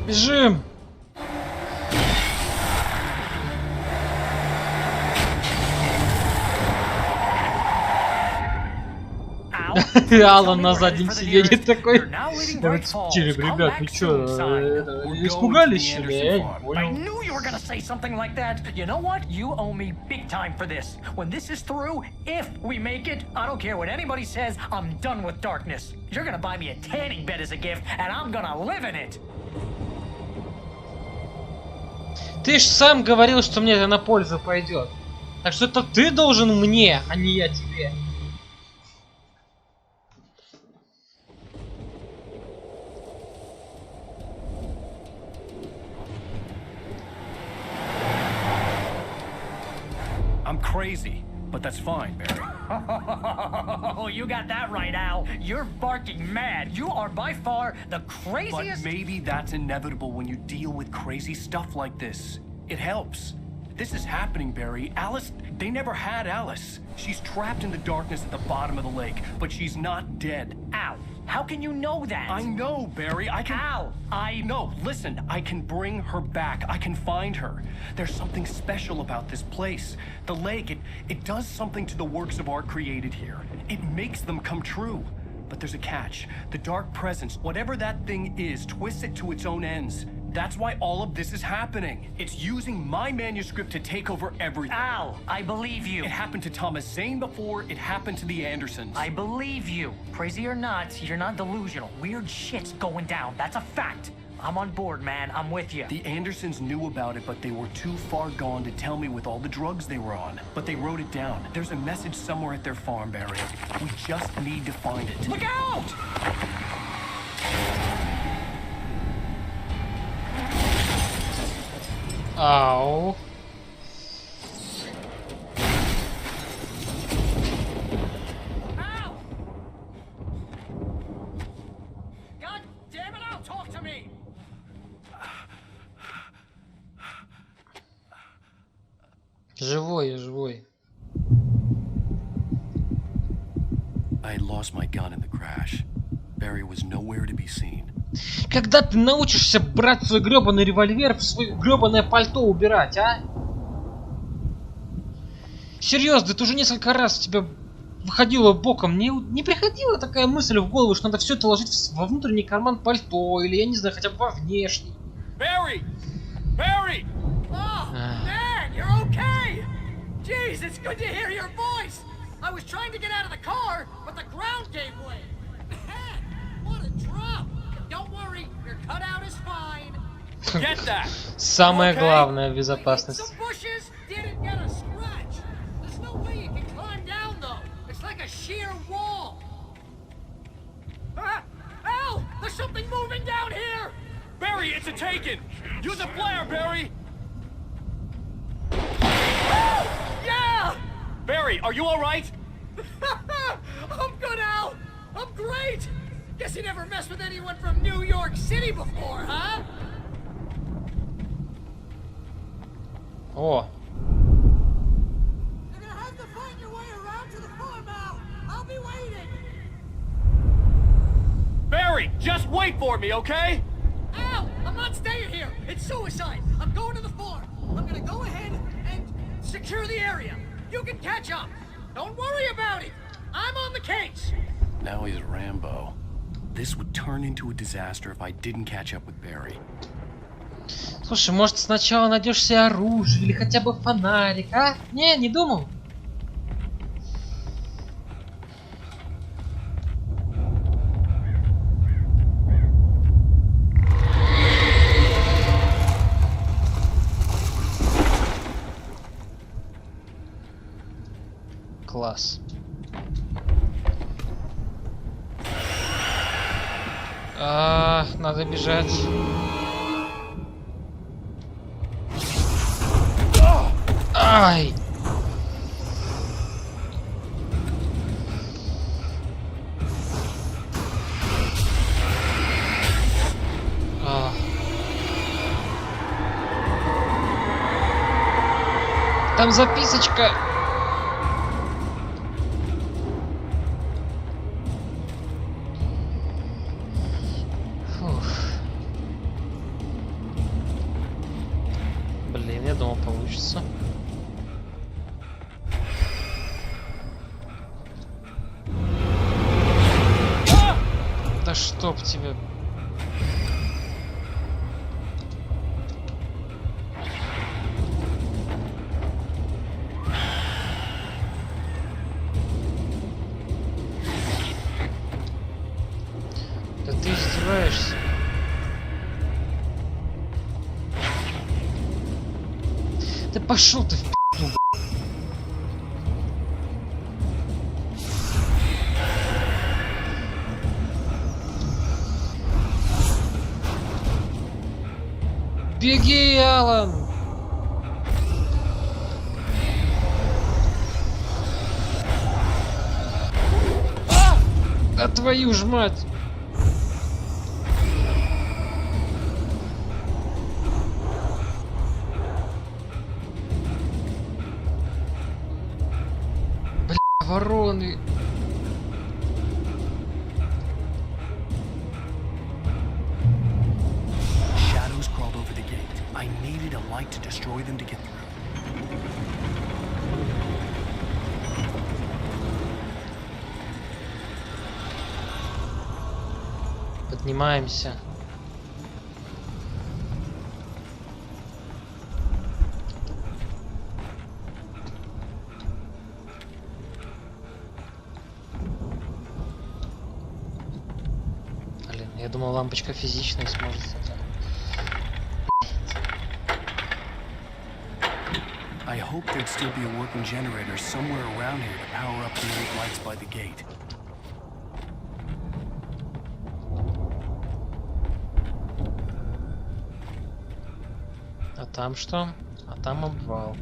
[SPEAKER 5] Бежим! Алан на заднем сиденье такой. Ребят, вы чё, испугались, что ли? Я не понял.
[SPEAKER 2] I knew you were gonna say something like that. You know what? You owe me big time for this. When this is through, if we make it, I don't care what anybody says, I'm done with darkness. You're gonna buy me a tanning bed as a gift, and I'm gonna live in it.
[SPEAKER 5] Ты ж сам говорил, что мне это на пользу пойдет. Так что это ты должен мне, а не я тебе.
[SPEAKER 1] I'm crazy, but that's fine, Barry.
[SPEAKER 2] Oh, you got that right, Al. You're barking mad. You are by far the craziest.
[SPEAKER 1] But maybe that's inevitable when you deal with crazy stuff like this. It helps. This is happening, Barry. Alice, they never had Alice. She's trapped in the darkness at the bottom of the lake, but she's not dead.
[SPEAKER 2] Al, how can you know that?
[SPEAKER 1] I know, Barry. I can...
[SPEAKER 2] Al,
[SPEAKER 1] No, listen. I can bring her back. I can find her. There's something special about this place. The lake, it does something to the works of art created here. It makes them come true. But there's a catch. The dark presence, whatever that thing is, twists it to its own ends. That's why all of this is happening. It's using my manuscript to take over everything.
[SPEAKER 2] Al, I believe you.
[SPEAKER 1] It happened to Thomas Zane before, it happened to the Andersons.
[SPEAKER 2] I believe you. Crazy or not, you're not delusional. Weird shit's going down. That's a fact. I'm on board, man. I'm with you.
[SPEAKER 1] The Andersons knew about it, but they were too far gone to tell me with all the drugs they were on. But they wrote it down. There's a message somewhere at their farm, Barry. We just need to find it.
[SPEAKER 2] Look out!
[SPEAKER 5] Ау.
[SPEAKER 2] God damn it, Al, talk to me!
[SPEAKER 5] Живой, я живой.
[SPEAKER 1] I had lost my gun in the crash. Barry was nowhere to be seen.
[SPEAKER 5] Когда ты научишься брать свой гребаный револьвер в свое гребаное пальто убирать, а? Серьезно, это уже несколько раз тебя выходило боком. Не приходила такая мысль в голову, что надо все это ложить во внутренний карман пальто, или, я не знаю, хотя бы во внешний.
[SPEAKER 13] Barry! Barry!
[SPEAKER 2] Oh, man, you're okay! Jeez, it's good to hear your voice! I was trying to get out of the car, but the ground gave way. Man, what a drop! Don't worry, your cutout is fine.
[SPEAKER 13] Get that!
[SPEAKER 5] Самое главное в безопасности.
[SPEAKER 2] Some bushes didn't get a like a sheer wall. Ah! Al! There's something moving down here!
[SPEAKER 13] Barry, it's a taken! Use a flare, Barry!
[SPEAKER 2] Yeah!
[SPEAKER 13] Barry, are you alright?
[SPEAKER 2] I'm good, Al! I'm great! Guess you never messed with anyone from New York City before, huh?
[SPEAKER 5] О.
[SPEAKER 2] You're gonna have to find your way around to the farm, Al! I'll be waiting!
[SPEAKER 13] Barry, just wait for me, okay?
[SPEAKER 2] Al! I'm not staying here! It's suicide! I'm going to the farm! I'm gonna go ahead and secure the area! You can catch up! Don't worry about it! I'm on the case!
[SPEAKER 1] Now he's Rambo. This would turn into a disaster if I didn't catch up with Barry.
[SPEAKER 5] Слушай, может сначала найдешь себе оружие или хотя бы фонарик, а? Не думал. Класс. Надо бежать. Ай! Там записочка. Фух. Блин, я думал, получится. Да чтоб тебе. Да ты издеваешься. Да пошел ты в пи***у. Беги, Алан! Да твою ж мать! Бля, вороны!
[SPEAKER 1] I needed a light to destroy them to get through.
[SPEAKER 5] Поднимаемся. Блин, я думал, лампочка физичная сможет это.
[SPEAKER 1] I hoped there'd still be a working generator somewhere around here to power up the old lights by the gate.
[SPEAKER 5] А там что? А там обвал.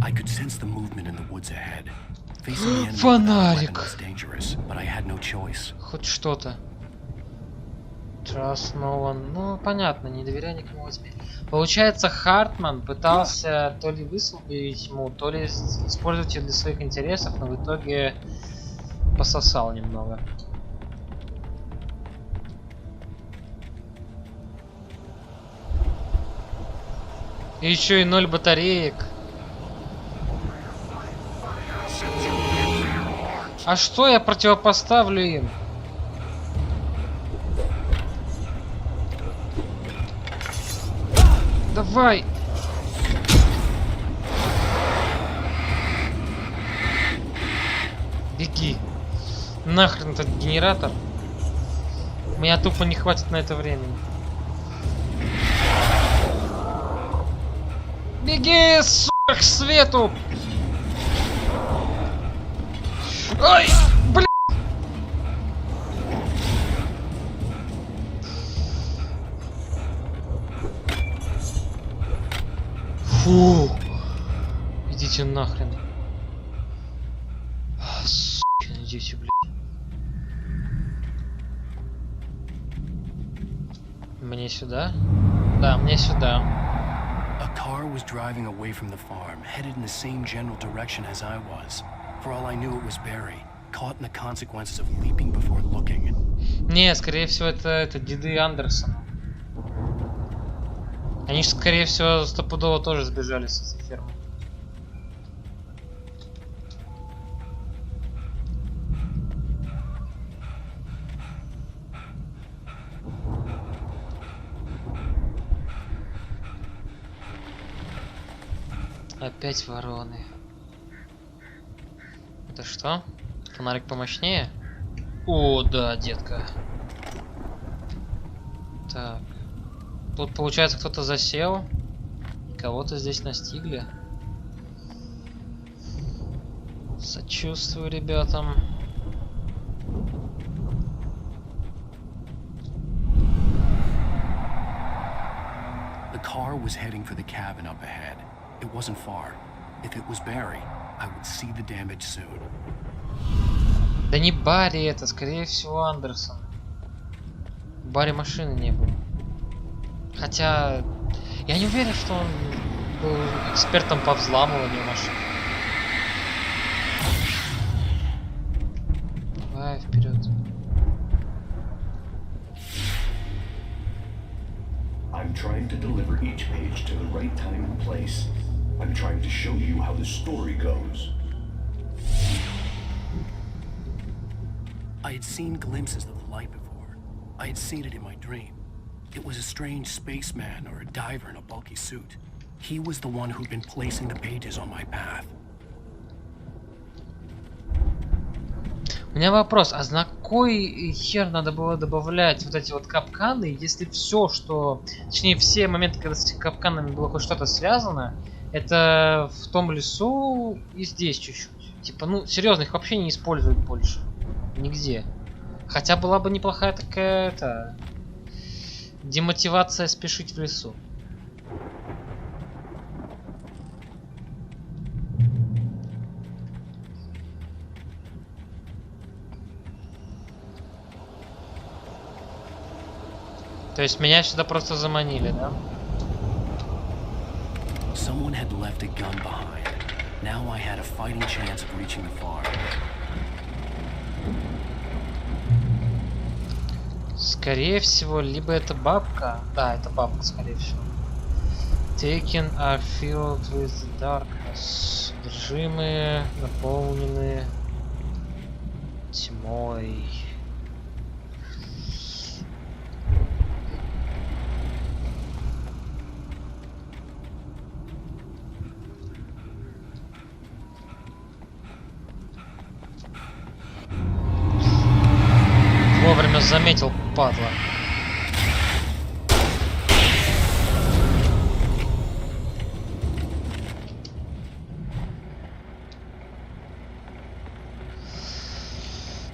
[SPEAKER 1] I could sense the movement in the woods ahead. Facing the enemy
[SPEAKER 5] Фонарик.
[SPEAKER 1] was dangerous, but I had no choice.
[SPEAKER 5] Хоть что-то. Trust no one. Ну, понятно, не доверяй никому возьми. Получается, Хартман пытался то ли высвободить ему, то ли использовать ее для своих интересов, но в итоге пососал немного. И еще и 0 батареек. А что я противопоставлю им? Давай! Беги! Нахрен этот генератор. У меня тупо не хватит на это времени. Беги, сука, к свету! Ой, блин! Фу! Идите нахрен. Сука, идите, блядь. Мне сюда? Да, мне сюда.
[SPEAKER 1] A car was driving away from the farm, headed in the same general direction as I was. For all I knew, it was Barry, caught in the consequences of leaping before looking.
[SPEAKER 5] Не, скорее всего, это деды Андерсона. Они же, скорее всего, стопудово тоже сбежали с этой фермы. Опять вороны. Это что? Фонарик помощнее? О, да, детка. Так. Тут, получается, кто-то засел. Кого-то здесь настигли. Сочувствую ребятам.
[SPEAKER 1] The car was heading for the cabin up ahead. It wasn't far. If it was Barry, I would see the damage soon.
[SPEAKER 5] Да не Барри это, скорее всего, Андерсон. У Барри машины не было. Хотя, я не уверен, что он был экспертом по взламыванию машин. Давай, вперед.
[SPEAKER 14] I'm trying to deliver each page to the right time and place. I'm trying to show you how the story goes.
[SPEAKER 1] I had seen glimpses of the light before. I had seen it in my dream. It was a strange spaceman or a diver in a bulky suit. He was the one who'd been placing the pages on my path.
[SPEAKER 5] У меня вопрос, а на кой хер надо было добавлять вот эти вот капканы, если все, что... Точнее, все моменты, когда с этими капканами было хоть что-то связано, это в том лесу и здесь чуть-чуть. Типа, ну, серьезно, их вообще не используют больше. Нигде. Хотя была бы неплохая такая, демотивация спешить в лесу. То есть меня сюда просто заманили, да?
[SPEAKER 1] Someone had left a gun behind. Now I had a fighting chance of reaching the farm.
[SPEAKER 5] Скорее всего, либо это бабка. Да, это бабка, скорее всего. Taken are filled with darkness. Одержимые, наполнены тьмой. Вовремя заметил, падла.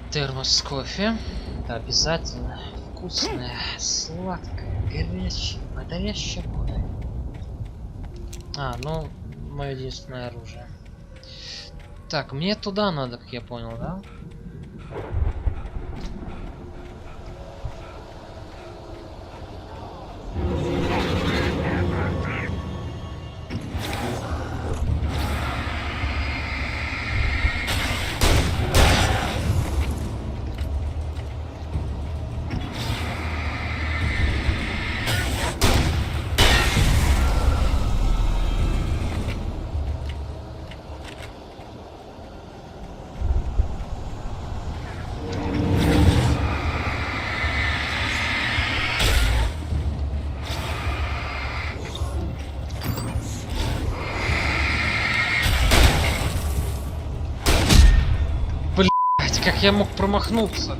[SPEAKER 5] Термос с кофе. Да, обязательно. Вкусная, сладкая, горячая, бодрящая кофе. А, ну, мое единственное оружие. Так, мне туда надо, как я понял, да? Как я мог промахнуться?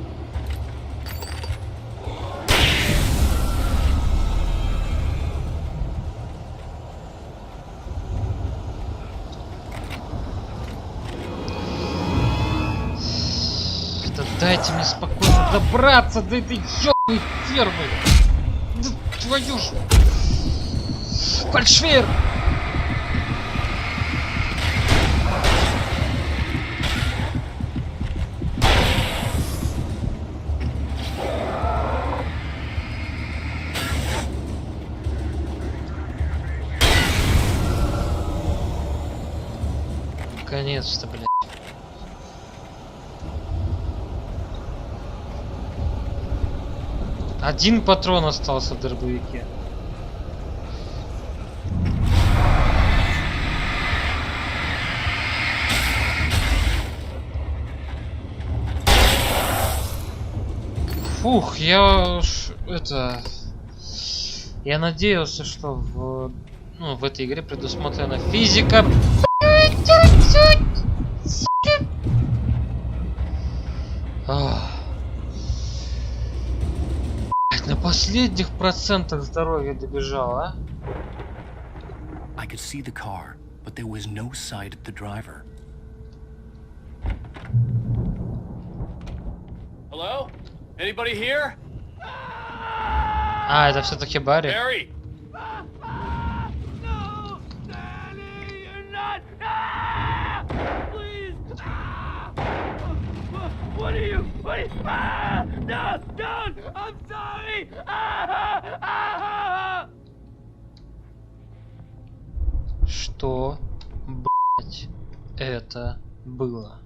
[SPEAKER 5] Дайте мне спокойно добраться до этой ёбаной фермы. Да твою ж... Фальшфейр! Наконец-то, блядь. Один патрон остался в дробовике. Фух, я надеялся, что в этой игре предусмотрена физика. На последних процентах здоровья добежал, а?
[SPEAKER 1] I could see the car, but there was no sight of the driver.
[SPEAKER 13] Hello? Anybody here?
[SPEAKER 5] А, это все-таки Барри.
[SPEAKER 13] Barry!
[SPEAKER 2] No! Danny, you're not... Please! What are you... No! Don't! I'm sorry!
[SPEAKER 5] Что, блять, это было?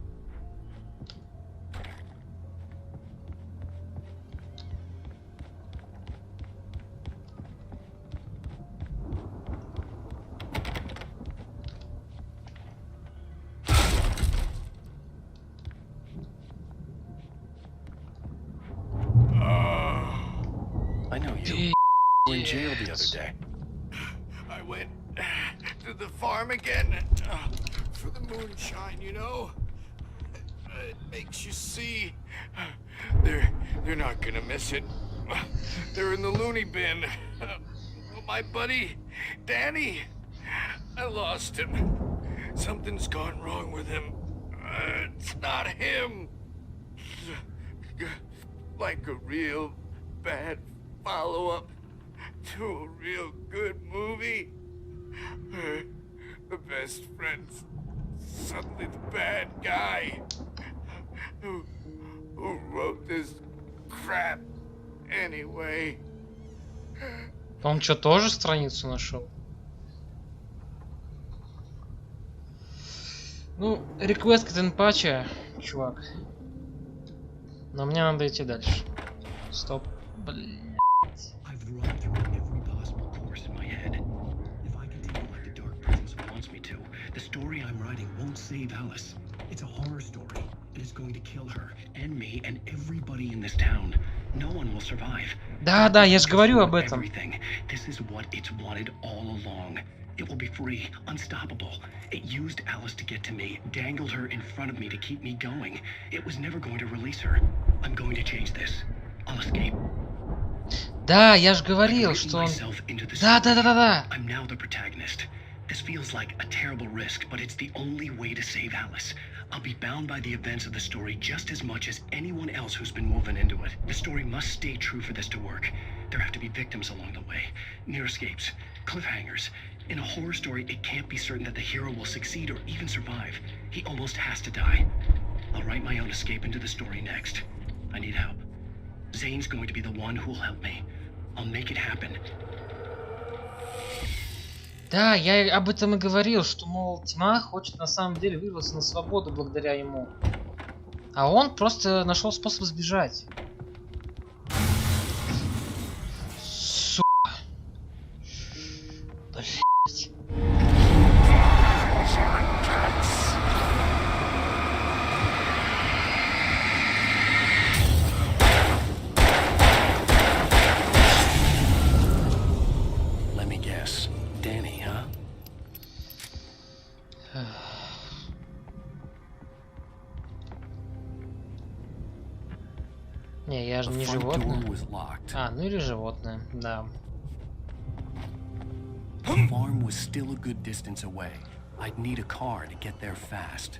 [SPEAKER 1] I know you. You were in jail the other day.
[SPEAKER 8] I went to the farm again for the moonshine, you know? It makes you see. They're not gonna miss it. They're in the loony bin. My buddy, Danny, I lost him. Something's gone wrong with him. It's not him. Like a real bad follow-up to a real good movie. The best friend's suddenly the bad guy. Who wrote this crap anyway?
[SPEAKER 5] Он что, тоже страницу нашел? Ну, реквест к Тенпаче, чувак. Но мне надо идти дальше. Стоп. Блин.
[SPEAKER 1] I've run through every possible course in my head. If I continue like the Dark Presence wants me to, the story I'm writing won't save Alice. It's a horror story, and it's going to kill her, and me, and everybody in this town. No one will survive.
[SPEAKER 5] Да, я же говорю об этом.
[SPEAKER 1] This is what it's wanted all along. It will be free, unstoppable. It used Alice to get to me, dangled her in front of me to keep me going. It was never going to release her. I'm going to change this. I'll escape.
[SPEAKER 5] Да, я же говорил, что он... Да.
[SPEAKER 1] I'm now the protagonist. This feels like a terrible risk, but it's the only way to save Alice. I'll be bound by the events of the story just as much as anyone else who's been woven into it. The story must stay true for this to work. There have to be victims along the way, near escapes, cliffhangers. In a horror story, it can't be certain that the hero will succeed or even survive. He almost has to die. I'll write my own escape into the story next. I need help. Zane's going to be the one who will help me. I'll make it happen.
[SPEAKER 5] Да, я об этом и говорил, что, мол, тьма хочет на самом деле вырваться на свободу благодаря ему. А он просто нашел способ сбежать. Сука. Блять.
[SPEAKER 1] Let me guess. Danny, huh?
[SPEAKER 5] Не, я же не животное. А, ну или животное, да.
[SPEAKER 1] The farm was still a good distance away. I'd need a car to get there fast.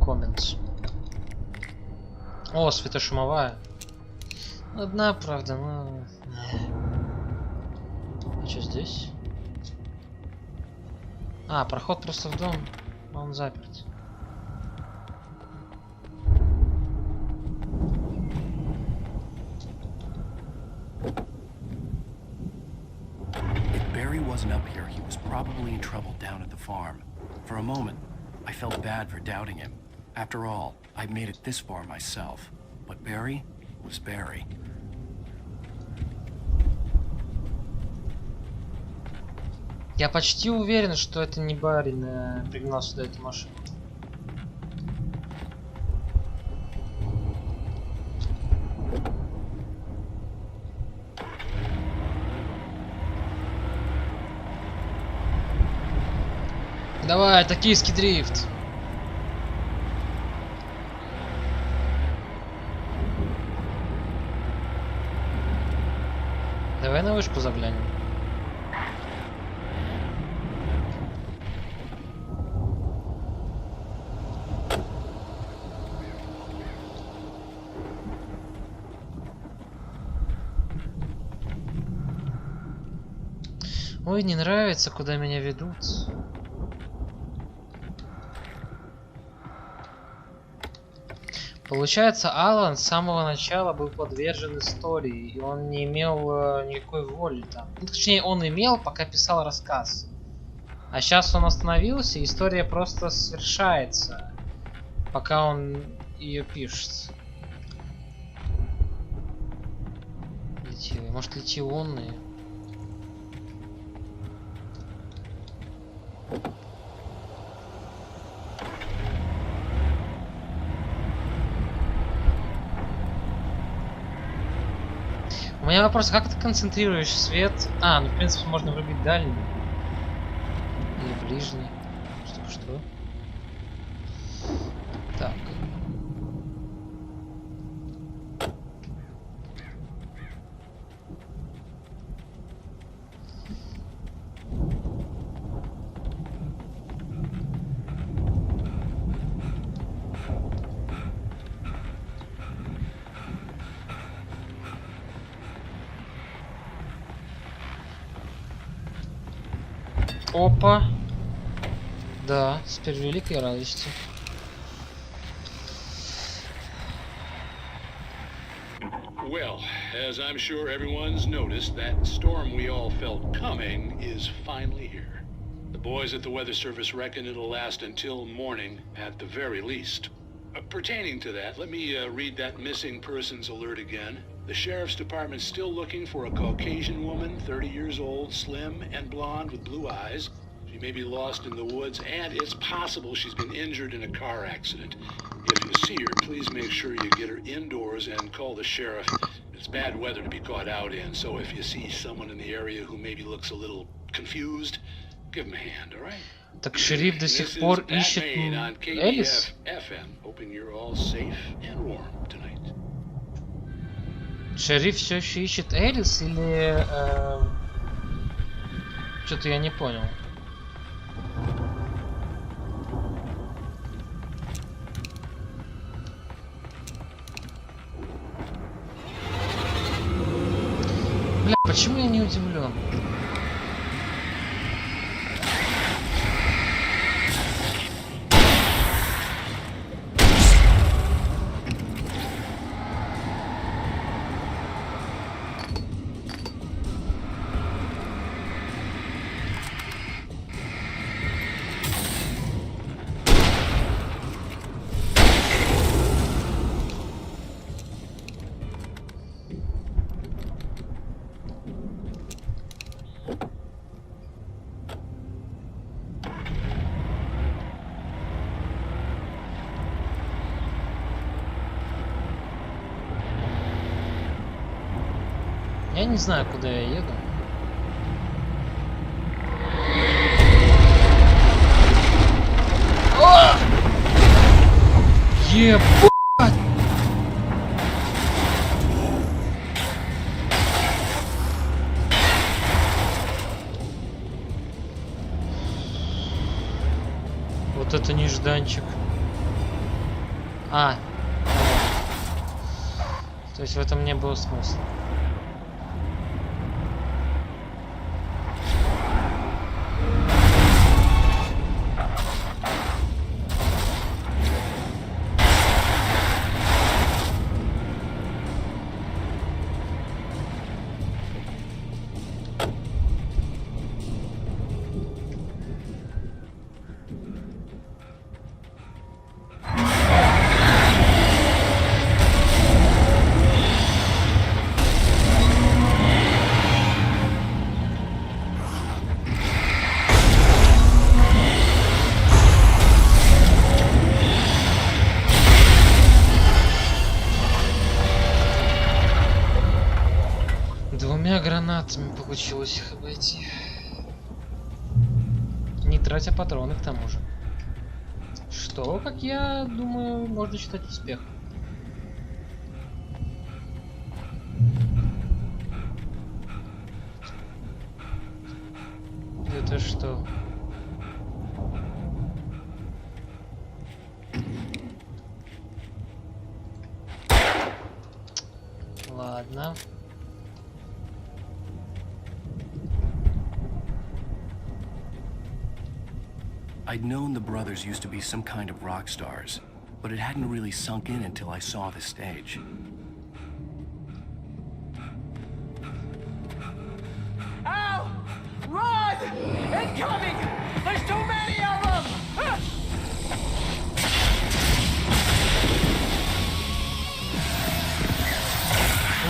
[SPEAKER 5] comments. О, светошумовая. Одна, правда, но... А что здесь? А, проход просто в дом. Он заперт.
[SPEAKER 1] If Barry wasn't up here, he was probably in trouble down at the farm. For a moment, I felt bad for doubting him. After all, I'd made it this far myself. But Barry was Barry.
[SPEAKER 5] Я почти уверен, что это не Барин пригнал сюда эту машину. Давай, токийский дрифт. Давай на вышку заглянем. Ой, не нравится, куда меня ведут. Получается, Алан с самого начала был подвержен истории, и он не имел никакой воли там. Ну, точнее, он имел, пока писал рассказ. А сейчас он остановился, и история просто совершается, пока он ее пишет. Литиевые. Может, литионные? У меня вопрос, как ты концентрируешь свет? А, ну в принципе можно врубить дальний. Или ближний. Что? Так. Опа. Да, с превеликой радостью.
[SPEAKER 15] Well, as I'm sure everyone's noticed, that storm we all felt coming is finally here. The boys at the Weather Service reckon it'll last until morning at the very least. Pertaining to that, let me read that missing persons alert again. The Sheriff's Department's still looking for a Caucasian woman, 30 years old, slim and blonde with blue eyes. She may be lost in the woods, and it's possible she's been injured in a car accident. If you see her, please make sure you get her indoors and call the sheriff. It's bad weather to be caught out in, so if you see someone in the area who maybe looks a little confused, give him a hand, all right?
[SPEAKER 5] Так шериф до сих пор ищет Элис? Шериф все еще ищет Элис или... Что-то я не понял. Бля, почему я не удивлен? Я не знаю, куда я еду. О! Ебать! Вот это нежданчик. А. То есть в этом не было смысла. Двумя гранатами получилось их обойти. Не тратя патроны к тому же. Что, как я думаю, можно считать успехом. Это что? Ладно.
[SPEAKER 1] I'd known the brothers used to be some kind of rock stars, but it hadn't really sunk in until I saw the stage.
[SPEAKER 2] Ow! Run! Incoming! There's too many of them! Ah!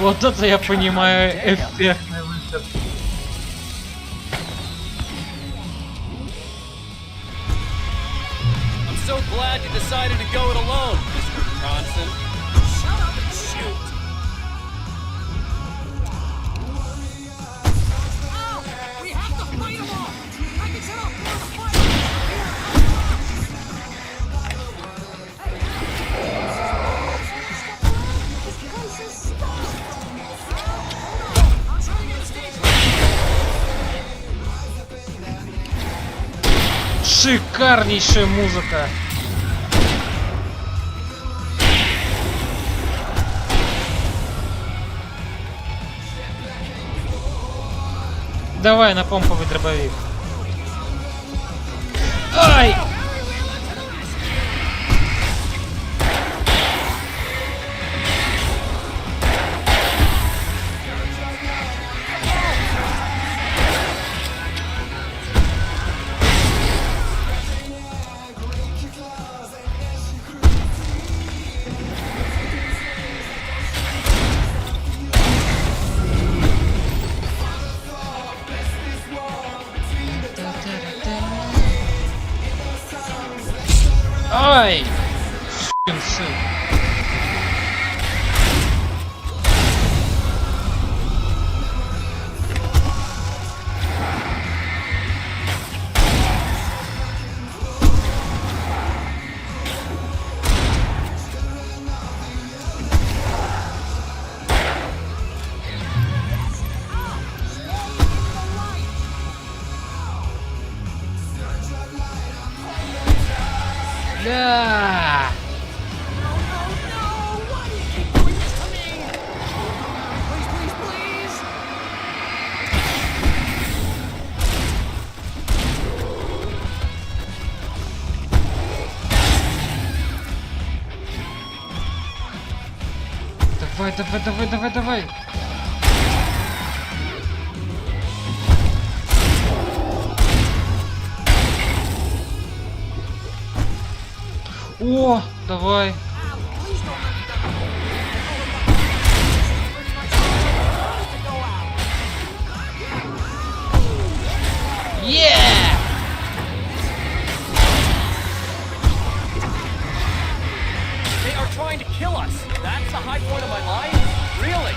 [SPEAKER 5] Вот это я понимаю эффектный выход.
[SPEAKER 13] I'm so glad you decided to go it alone, Mr. Bronson.
[SPEAKER 2] Shut up and shoot! Ow! We have to fight them all! I can set off more of the fire! I'm trying to get the stage ready.
[SPEAKER 5] Шикарнейшая музыка. Давай на помповый дробовик. Ай! Ай! Сукин сын. Да! Давай, давай, давай, давай, давай! О, давай. Yeah!
[SPEAKER 13] They are trying to kill us. That's the high point of my life? Really?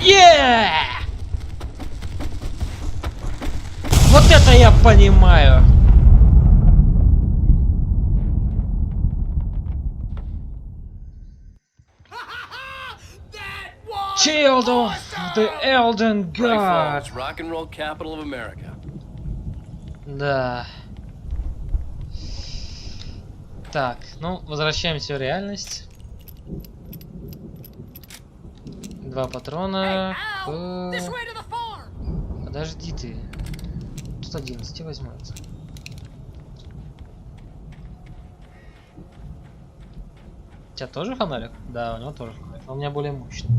[SPEAKER 5] Yeah! Вот это я понимаю. Child of the Elden God.
[SPEAKER 1] Rock and roll capital of America.
[SPEAKER 5] Да. Так, ну, возвращаемся в реальность. 2 патрона. Подожди ты. Тут 11 возьмется. У тебя тоже фонарик? Да, у него тоже фонарик, но у меня более мощный.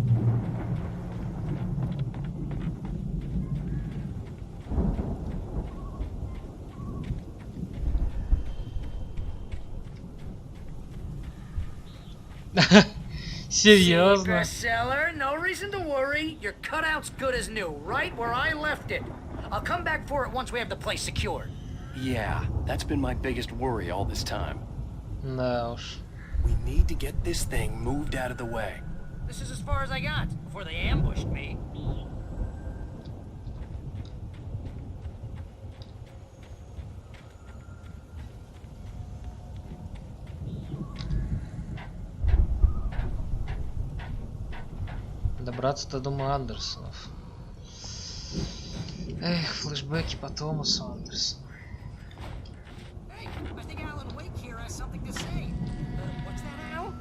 [SPEAKER 5] Серьезно?
[SPEAKER 2] Bestseller, no reason to worry. Your cutout's good as new, right where I left it. I'll come back for it once we have the place secured.
[SPEAKER 1] Yeah, that's been my biggest worry all this time.
[SPEAKER 5] Да уж.
[SPEAKER 1] We need to get this thing moved out of the way.
[SPEAKER 2] This is as far as I got before they ambushed me.
[SPEAKER 5] Добраться до дома Андерсонов. Эх, флешбеки по Томасу Андерсону.
[SPEAKER 2] Hey, I think Alan Wake here has something to say. What's that, Al?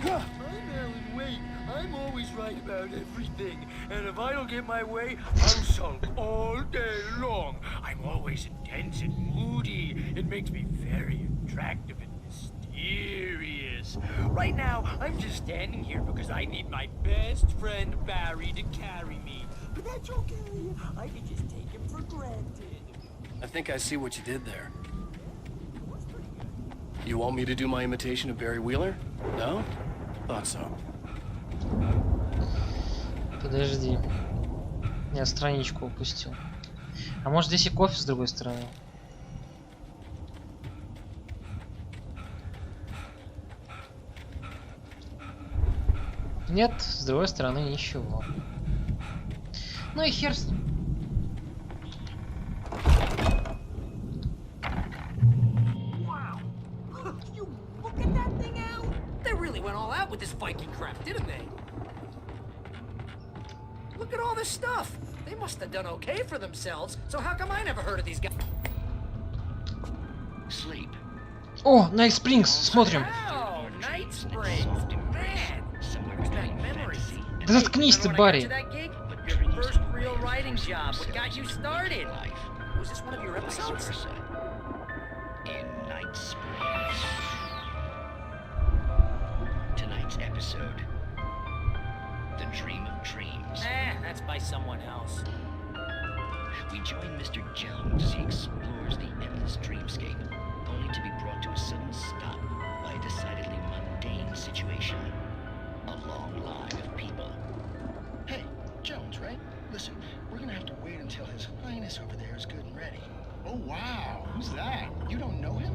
[SPEAKER 2] I'm Alan Wake. I'm always right about everything. And if I don't get my way, I'll sulk all day long. I'm always intense and moody. It makes me very attractive and mysterious. Right now, I'm just standing here because I need my best friend Barry to carry me. But that's okay. I can just take him for granted.
[SPEAKER 1] I think I see what you did there. You want me to do my imitation of Barry Wheeler? No? Thought so.
[SPEAKER 5] Подожди. Я страничку упустил. А может здесь и кофе с другой стороны? Нет, с другой стороны ничего. Ну и хер с ним.
[SPEAKER 2] Look at that thing, Al! They really went all out with this Viking crap, didn't they? Look at all this stuff. They must have done okay for themselves. So how come I never heard of these guys?
[SPEAKER 12] Sleep.
[SPEAKER 5] О, Night Springs, смотрим.
[SPEAKER 2] Oh, Night Springs. Man, where's that memory?
[SPEAKER 5] Да заткнись ты, Барри.
[SPEAKER 2] Your first real writing job. What got you started? Was this one of your episodes?
[SPEAKER 12] In Night Springs. Tonight's episode. The Dream of Dreams.
[SPEAKER 2] That's by someone else.
[SPEAKER 12] We join Mr. Jones as he explores the endless dreamscape, only to be brought to a sudden stop by a decidedly mundane situation. A long line of people.
[SPEAKER 11] Hey, Jones, right? Listen, we're gonna have to wait until His Highness over there is good and ready. Oh, wow. Who's that? You don't know him?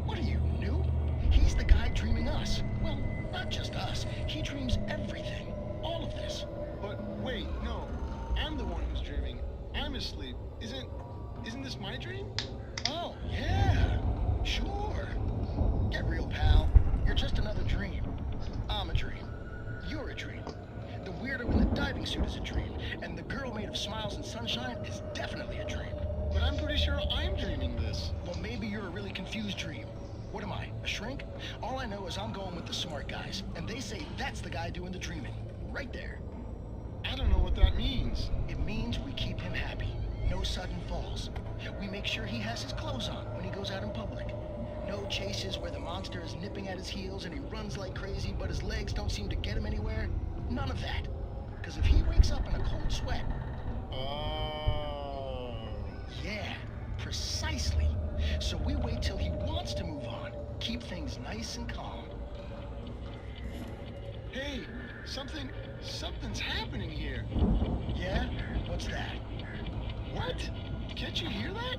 [SPEAKER 11] What are you, new? He's the guy dreaming us. Well, not just us. He dreams everything. All of this.
[SPEAKER 16] But wait, no. I'm the one who's dreaming. I'm asleep. Isn't this my dream?
[SPEAKER 11] Oh, yeah. Sure. Get real, pal. You're just another dream. I'm a dream. You're a dream. The weirdo in the diving suit is a dream. And the girl made of smiles and sunshine is definitely a dream.
[SPEAKER 16] But I'm pretty sure I'm dreaming this.
[SPEAKER 11] Well, maybe you're a really confused dream. What am I, a shrink? All I know is I'm going with the smart guys. And they say that's the guy doing the dreaming. Right there.
[SPEAKER 16] I don't know what that means.
[SPEAKER 11] It means we keep him happy. No sudden falls. We make sure he has his clothes on when he goes out in public. No chases where the monster is nipping at his heels and he runs like crazy, but his legs don't seem to get him anywhere. None of that. Because if he wakes up in a cold sweat...
[SPEAKER 16] Oh...
[SPEAKER 11] Yeah, precisely. So we wait till he wants to move on. Keep things nice and calm.
[SPEAKER 16] Hey, something's happening here.
[SPEAKER 11] Yeah? What's that?
[SPEAKER 16] What? Can't you hear that?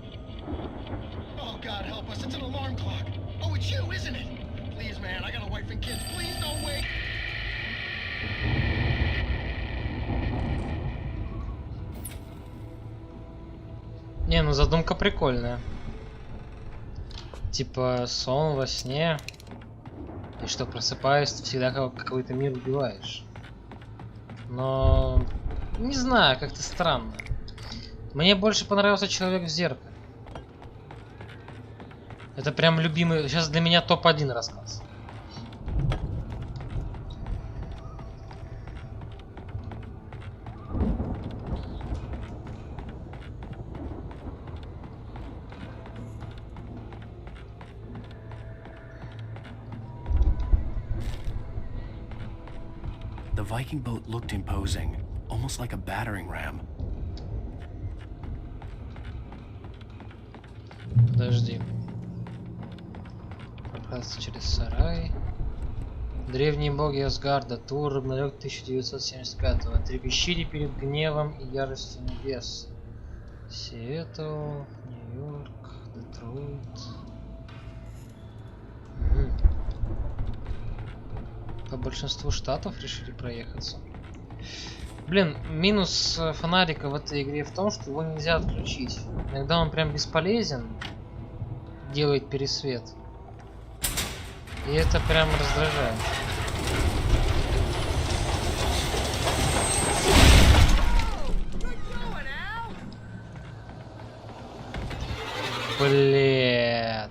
[SPEAKER 11] Oh, God help us, it's an alarm clock. Oh, it's you, isn't it? Please, man, I got a wife and kids. Please don't wait.
[SPEAKER 5] Не, ну задумка прикольная. Типа сон во сне. И что, просыпаясь, ты всегда какой-то мир убиваешь. Но... Не знаю, как-то странно. Мне больше понравился «Человек в зеркале». Это прям любимый... Сейчас для меня топ-1 рассказ.
[SPEAKER 1] The Viking boat looked imposing, almost like a battering ram.
[SPEAKER 5] Подожди. Прокрасться через сарай. Древние боги Асгарда. Тур, Рагнарёк 1975-го. Трепещите перед гневом и яростью небес. Сиэтл, Нью-Йорк, Детройт. По большинству штатов решили проехаться. Блин, минус фонарика в этой игре в том, что его нельзя отключить. Иногда он прям бесполезен. Делает пересвет. И это прям раздражает. Блядь.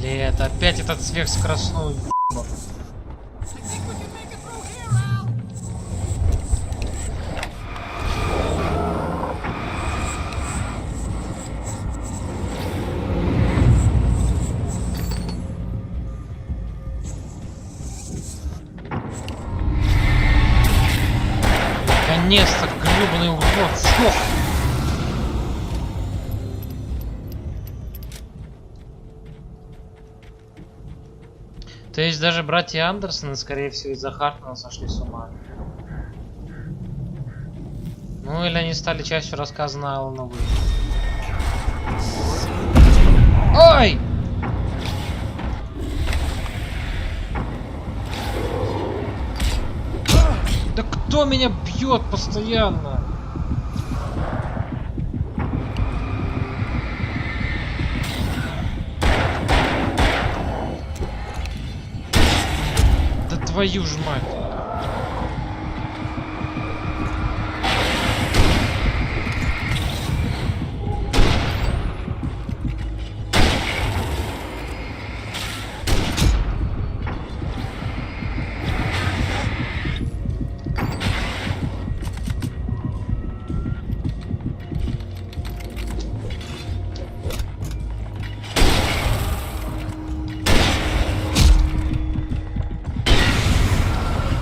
[SPEAKER 5] Блядь, опять этот сверхскоростной ебок. Наконец-то, гребаный урод, сдох! То есть даже братья Андерсоны, скорее всего, из-за Хартмана сошли с ума. Ну или они стали частью рассказа на Алана. Ой! Да кто меня бьет постоянно? Да твою ж мать!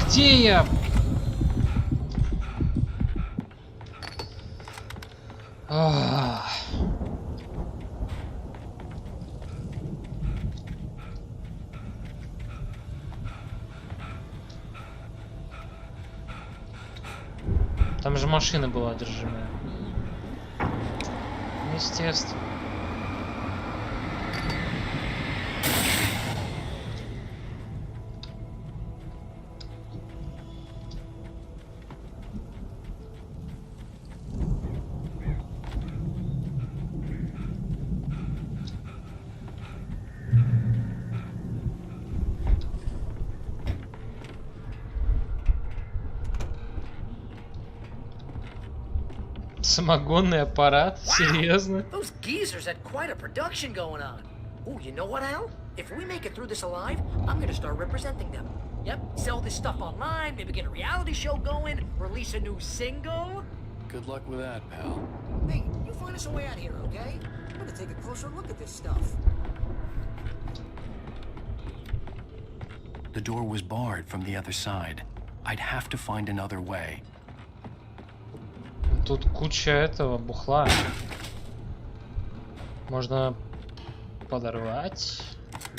[SPEAKER 5] Где я? Там же машина была одержимая. Естественно. Самогонный аппарат? Серьезно?
[SPEAKER 2] Those geezers had quite a production going on. Ooh, you know what, Al? If we make it through this alive, I'm gonna start representing them. Yep, sell this stuff online, maybe get a reality show going, release a new single.
[SPEAKER 1] Good luck with that, pal.
[SPEAKER 2] Hey, you find us a way out of here, okay? I'm gonna take a closer look at this stuff.
[SPEAKER 1] The door was barred from the other side. I'd have to find another way.
[SPEAKER 5] Тут куча этого бухла. Можно подорвать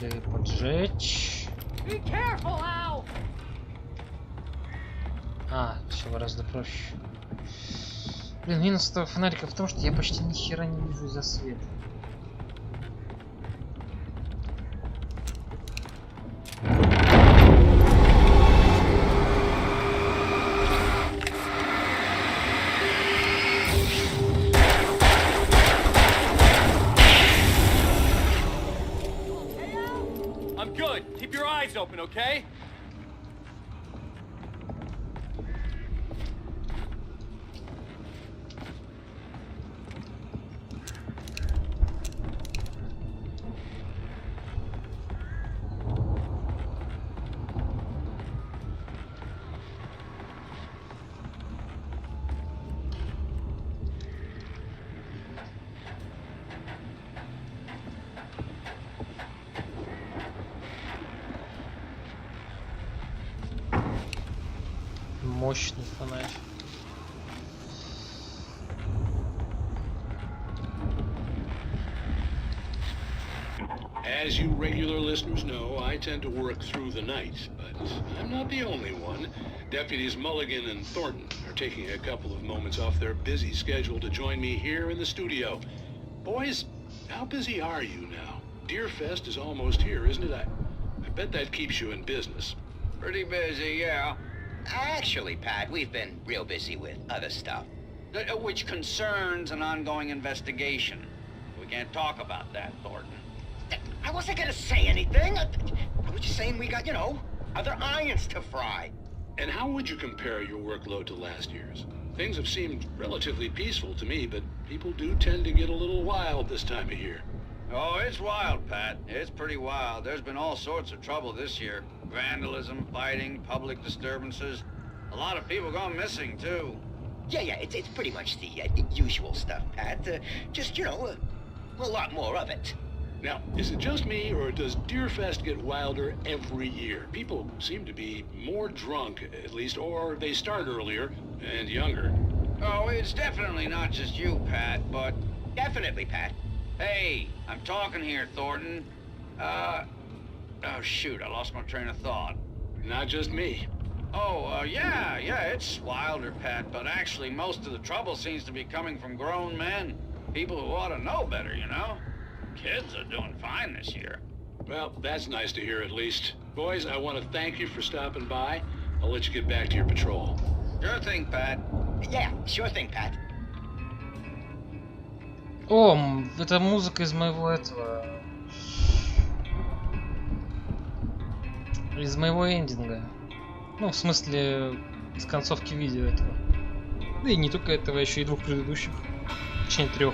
[SPEAKER 5] или поджечь.
[SPEAKER 2] Be careful, Al!
[SPEAKER 5] А, все гораздо проще. Блин, минус этого фонарика в том, что я почти ни хера не вижу из-за света.
[SPEAKER 13] I'm good. Keep your eyes open, okay?
[SPEAKER 5] Мощный фонарь.
[SPEAKER 15] As you regular listeners know, I tend to work through the night, but I'm not the only one. Deputies Mulligan and Thornton are taking a couple of moments off their busy schedule to join me here in the studio. Boys, how busy are you now? Deerfest is almost here, isn't it? I bet that keeps you in business.
[SPEAKER 17] Pretty busy, yeah. Actually, Pat, we've been real busy with other stuff, which concerns an ongoing investigation. We can't talk about that, Thornton. I wasn't gonna say anything. I was just saying we got, you know, other irons to fry.
[SPEAKER 15] And how would you compare your workload to last year's? Things have seemed relatively peaceful to me, but people do tend to get a little wild this time of year.
[SPEAKER 17] Oh, it's wild, Pat. It's pretty wild. There's been all sorts of trouble this year. Vandalism, fighting, public disturbances. A lot of people gone missing, too. Yeah, it's pretty much the usual stuff, Pat. Just, you know, a lot more of it.
[SPEAKER 15] Now, is it just me, or does Deerfest get wilder every year? People seem to be more drunk, at least, or they start earlier and younger.
[SPEAKER 17] Oh, it's definitely not just you, Pat, but... Definitely, Pat. Hey, I'm talking here, Thornton. Oh, shoot, I lost my train of thought.
[SPEAKER 15] Not just me.
[SPEAKER 17] Oh, yeah, it's wilder, Pat, but actually most of the trouble seems to be coming from grown men. People who ought to know better, you know? Kids are doing fine this year.
[SPEAKER 15] Well, that's nice to hear at least. Boys, I want to thank you for stopping by. I'll let you get back to your patrol.
[SPEAKER 17] Sure thing, Pat. Yeah, sure thing, Pat.
[SPEAKER 5] О, это музыка из моего этого... Из моего эндинга. Ну, в смысле, с концовки видео этого. Да и не только этого, еще и двух предыдущих. Точнее, 3.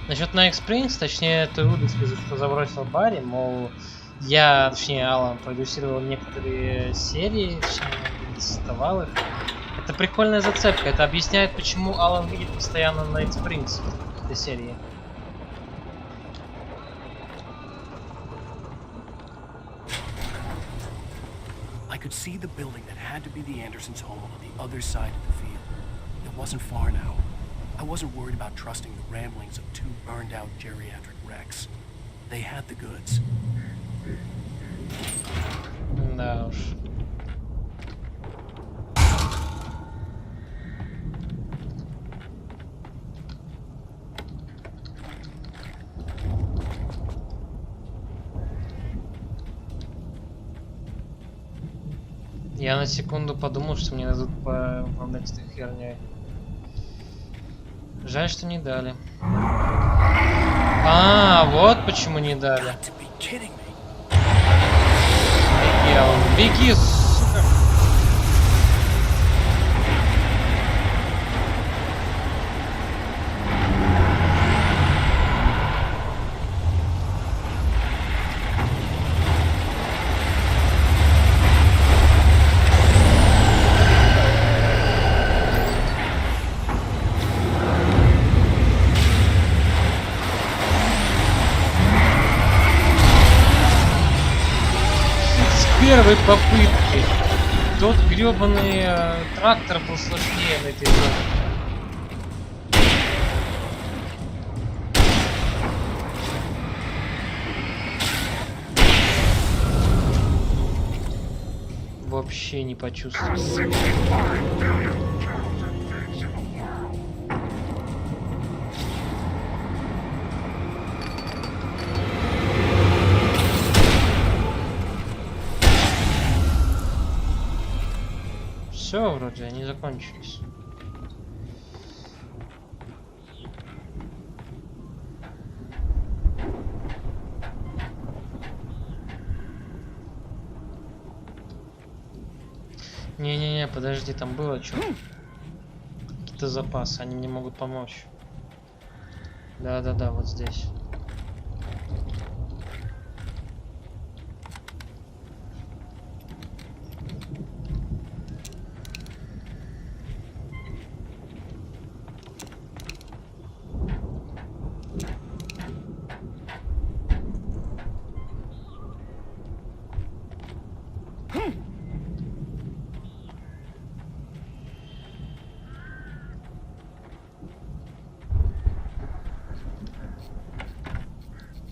[SPEAKER 5] Насчет Night Springs, точнее, ты высказал, что забросил Барри, мол, я, точнее, Алан, продюсировал некоторые серии, точнее, создавал их. Это прикольная зацепка, это объясняет, почему Алан видит постоянно Night Springs в этой серии.
[SPEAKER 1] I could see the building that had to be the Andersons' home on the other side of the field. It wasn't far now. I wasn't worried about trusting the ramblings of 2 burned-out geriatric wrecks. They had the goods.
[SPEAKER 5] Да уж. Я на секунду подумал, что мне дадут управлять этой херней. Жаль, что не дали. А, вот почему не дали. Беги, Алан, беги, сука. первой попытки. Тот гребаный трактор был сложнее на этой зоне. Вообще не почувствовал. Все, вроде они закончились. Не-не-не, подожди, там было что? Какие-то запасы, они мне могут помочь. Да-да-да, вот здесь.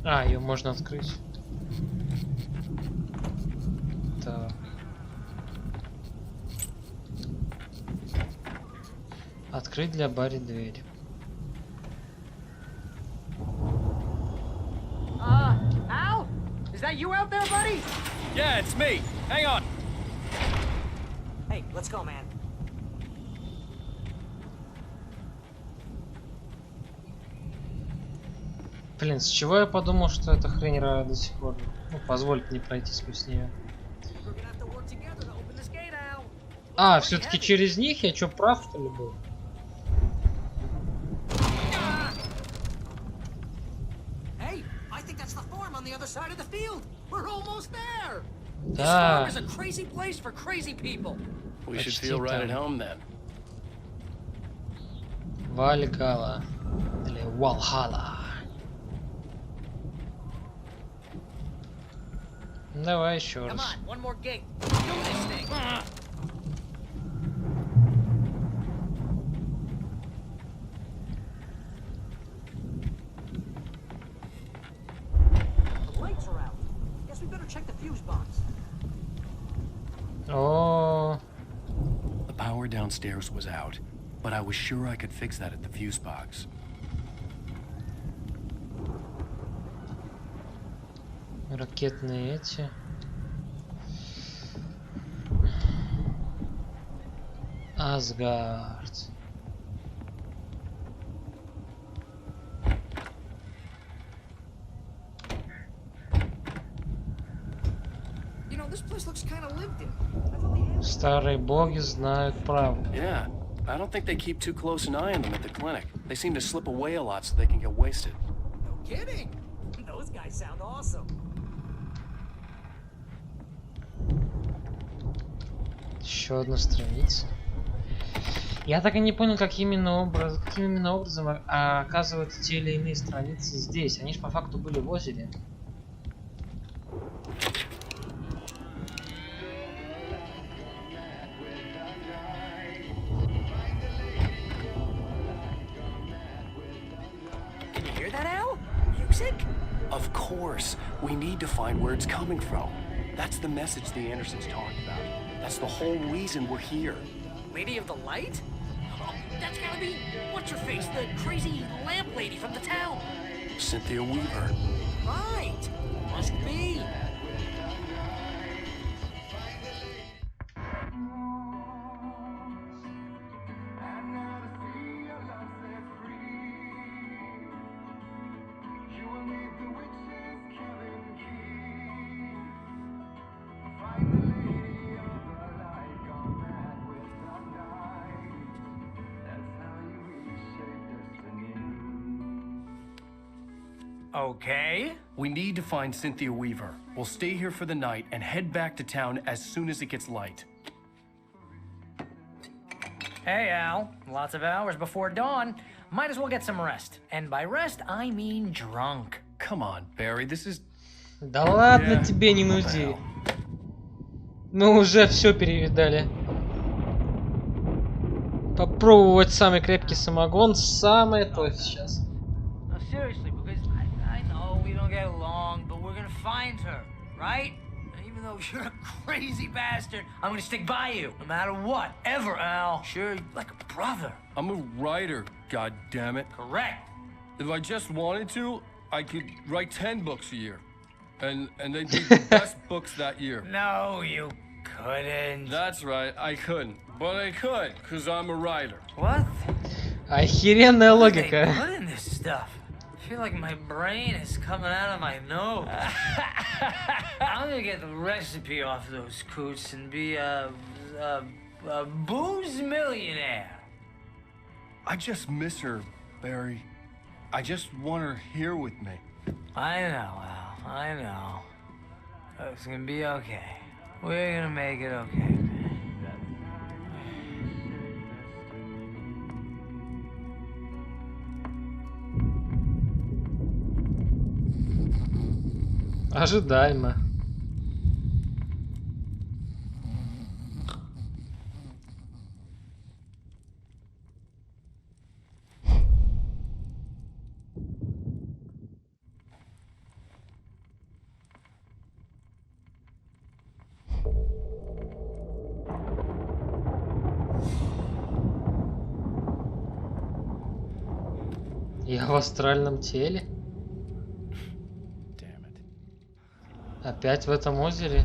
[SPEAKER 5] А, ее можно открыть. Так. Открыть для Барри дверь.
[SPEAKER 2] Al? Is that you out there, buddy?
[SPEAKER 13] Yeah, it's me. Hang on.
[SPEAKER 2] Hey, let's go, man.
[SPEAKER 5] Блин, с чего я подумал, что эта хрень до сих пор, ну, позволит мне пройти сквозь нее. А, все-таки через них? Я что, прав, что ли, был?
[SPEAKER 2] Hey, I think that's the farm on the other side of the field. We're almost there. This
[SPEAKER 5] Да.
[SPEAKER 2] farm is a crazy place for crazy people.
[SPEAKER 1] We should feel right at home then.
[SPEAKER 5] Вальгала. Или Валхала. Давай еще
[SPEAKER 2] Come
[SPEAKER 5] раз.
[SPEAKER 2] on, one more gate. Do this thing. The lights are out. Guess we better check the fuse box.
[SPEAKER 5] О,
[SPEAKER 1] The power downstairs was out, but I was sure I could fix that at the fuse box.
[SPEAKER 5] ракетные эти. Асгард.
[SPEAKER 2] You know, this place looks kind of lived in.
[SPEAKER 5] Старые боги знают правду.
[SPEAKER 1] Yeah, I don't think they keep too close an eye on them at the clinic. They seem to slip away a lot so they can get wasted.
[SPEAKER 2] No kidding. Those guys sound awesome.
[SPEAKER 5] Еще одна страница. Я так и не понял, каким именно образом оказываются те или иные страницы здесь. Они же по факту были в озере.
[SPEAKER 2] Can you hear that, Al? Music?
[SPEAKER 1] Of course. We need to find where it's coming from. That's the message the Andersons talked about. That's the whole reason we're here.
[SPEAKER 2] Lady of the Light? Oh, that's gotta be what's-her-face, the crazy lamp lady from the town.
[SPEAKER 1] Cynthia Weaver.
[SPEAKER 2] Right. Must be.
[SPEAKER 13] Okay.
[SPEAKER 1] We need to find Cynthia Weaver. We'll stay here for the night and head back to town as soon as it gets light.
[SPEAKER 2] Hey, Al. Lots of hours before dawn. Might as well get some rest. And by rest, I mean drunk.
[SPEAKER 1] Come on, Barry, this is...
[SPEAKER 5] Да ладно
[SPEAKER 1] Yeah.
[SPEAKER 5] тебе, не нуди. Мы уже все перевидали. Попробовать самый крепкий самогон самое то сейчас.
[SPEAKER 2] No, seriously, because I know we don't get along, but we're gonna find her, right? And even though you're a crazy bastard, I'm gonna stick by you, no matter what, ever, Al. Sure, like a brother.
[SPEAKER 18] I'm a writer, God damn it.
[SPEAKER 2] Correct.
[SPEAKER 18] If I just wanted to, I could write 10 books a year. And they'd be the best books that year.
[SPEAKER 2] No, you couldn't.
[SPEAKER 18] That's right, I couldn't. But I could, because I'm a writer.
[SPEAKER 2] What?
[SPEAKER 5] Охеренная
[SPEAKER 2] What do they
[SPEAKER 5] логика.
[SPEAKER 2] put in this stuff? I feel like my brain is coming out of my nose. I'm gonna get the recipe off those coots and be a booze millionaire.
[SPEAKER 18] I just miss her, Barry. I just want her here with me.
[SPEAKER 2] I know, Al. I know. It's gonna be okay. We're gonna make it okay, man.
[SPEAKER 5] Ожидаемо. Я в астральном теле? Опять в этом озере?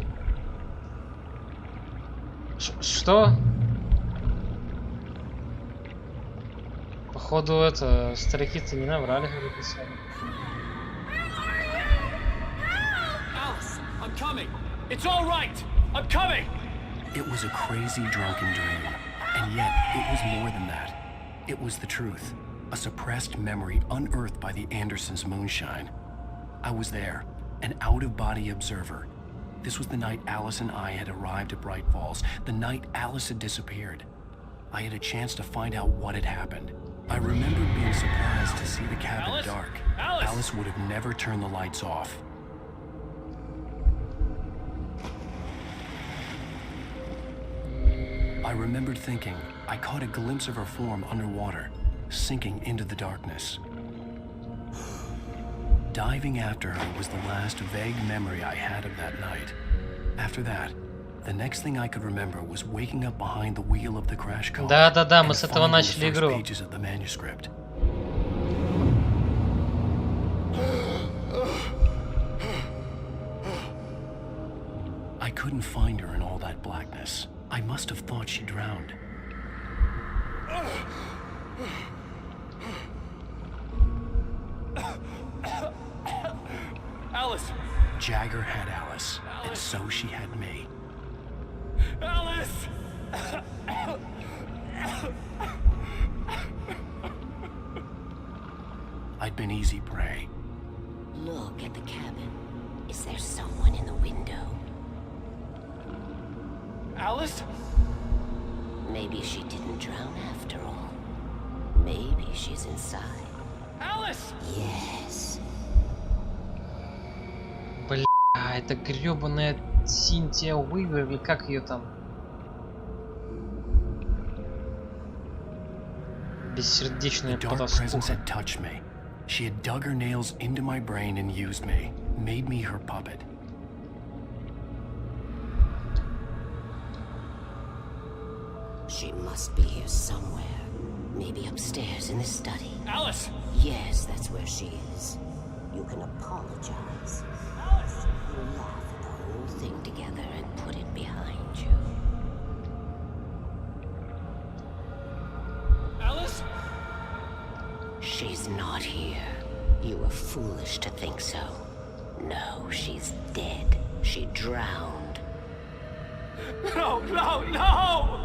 [SPEAKER 5] Что? Походу это старики-то не наврали, как написали.
[SPEAKER 13] Alice, I'm coming. It's all right. I'm coming.
[SPEAKER 1] It was a crazy drunken dream, and yet it was more than that. It was the truth, a suppressed memory unearthed by the Andersons' moonshine. I was there, an out-of-body observer. This was the night Alice and I had arrived at Bright Falls, the night Alice had disappeared. I had a chance to find out what had happened. I remembered being surprised to see the cabin
[SPEAKER 13] Alice?
[SPEAKER 1] dark.
[SPEAKER 13] Alice?
[SPEAKER 1] Alice would have never turned the lights off. I remembered thinking I caught a glimpse of her form underwater, sinking into the darkness. Diving after her was the last vague memory I had of that night. After that, the next thing I could remember was waking up behind the wheel of the crash car.
[SPEAKER 5] Да-да-да, мы
[SPEAKER 1] and
[SPEAKER 5] с этого
[SPEAKER 1] finding the
[SPEAKER 5] начали
[SPEAKER 1] first
[SPEAKER 5] игру.
[SPEAKER 1] pages of the manuscript. I couldn't find her in all that blackness. I must have thought she drowned.
[SPEAKER 13] Alice!
[SPEAKER 1] Jagger had Alice, and so she had me.
[SPEAKER 13] Alice!
[SPEAKER 1] I'd been easy prey.
[SPEAKER 19] Look at the cabin. Is there someone in the window?
[SPEAKER 13] Alice?
[SPEAKER 19] Maybe she didn't drown after all. Maybe she's inside.
[SPEAKER 13] Alice!
[SPEAKER 19] Yes.
[SPEAKER 5] Бля, это гребаная Синтия Уивер, или как ее там? Бессердечная
[SPEAKER 1] The dark presence
[SPEAKER 5] потаскуха.
[SPEAKER 1] had touched me. She had dug her nails into my brain and used me, made me her puppet.
[SPEAKER 19] She must be here somewhere. Maybe upstairs in the study.
[SPEAKER 13] Alice!
[SPEAKER 19] Yes, that's where she is. You can apologize.
[SPEAKER 13] Alice!
[SPEAKER 19] You laugh at the whole thing together and put it behind you.
[SPEAKER 13] Alice?
[SPEAKER 19] She's not here. You were foolish to think so. No, she's dead. She drowned.
[SPEAKER 13] No, no, no!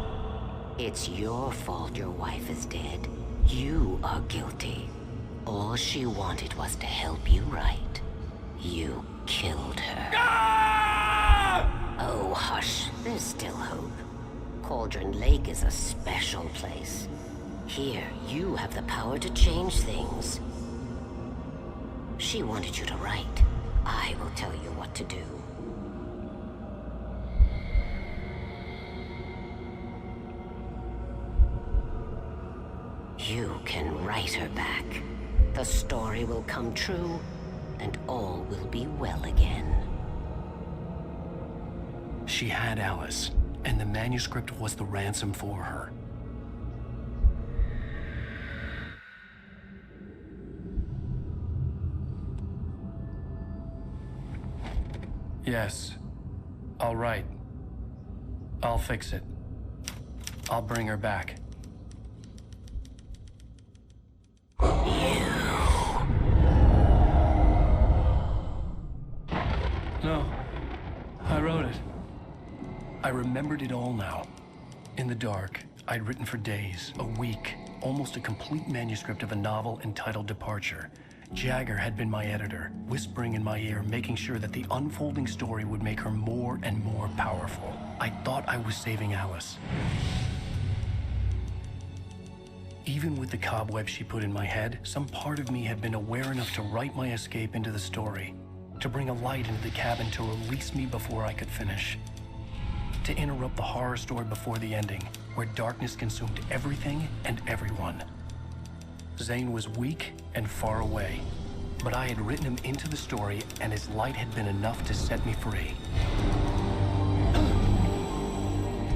[SPEAKER 19] It's your fault your wife is dead. You are guilty. All she wanted was to help you right. You killed her.
[SPEAKER 13] Ah!
[SPEAKER 19] Oh, hush. There's still hope. Cauldron Lake is a special place. Here, you have the power to change things. She wanted you to write. I will tell you what to do. You can write her back. The story will come true, and all will be well again.
[SPEAKER 1] She had Alice, and the manuscript was the ransom for her. Yes. All right. I'll fix it. I'll bring her back. No. I wrote it. I remembered it all now. In the dark, I'd written for days, a week, almost a complete manuscript of a novel entitled Departure. Jagger had been my editor, whispering in my ear, making sure that the unfolding story would make her more and more powerful. I thought I was saving Alice. Even with the cobweb she put in my head, some part of me had been aware enough to write my escape into the story, to bring a light into the cabin to release me before I could finish, to interrupt the horror story before the ending, where darkness consumed everything and everyone. Zane was weak and far away, but I had written him into the story, and his light had been enough to set me free.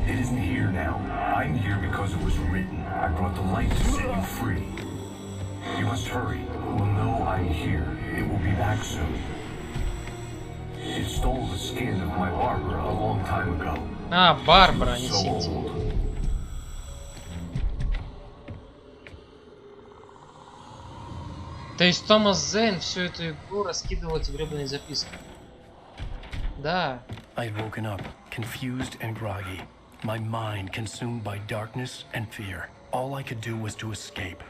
[SPEAKER 14] It isn't here now. I'm here because it was written. I brought the light to set you free. You must hurry. We'll know I'm here. It will be back soon. It stole the skin of my Barbara a long time ago.
[SPEAKER 5] А, Барбара,
[SPEAKER 14] She was so
[SPEAKER 5] несите.
[SPEAKER 14] old.
[SPEAKER 5] То есть Томас Зейн всю эту игру раскидывал эти гребаные записки. Да.
[SPEAKER 1] I had woken up, confused and groggy, my mind consumed by darkness and fear. All I could do was to escape.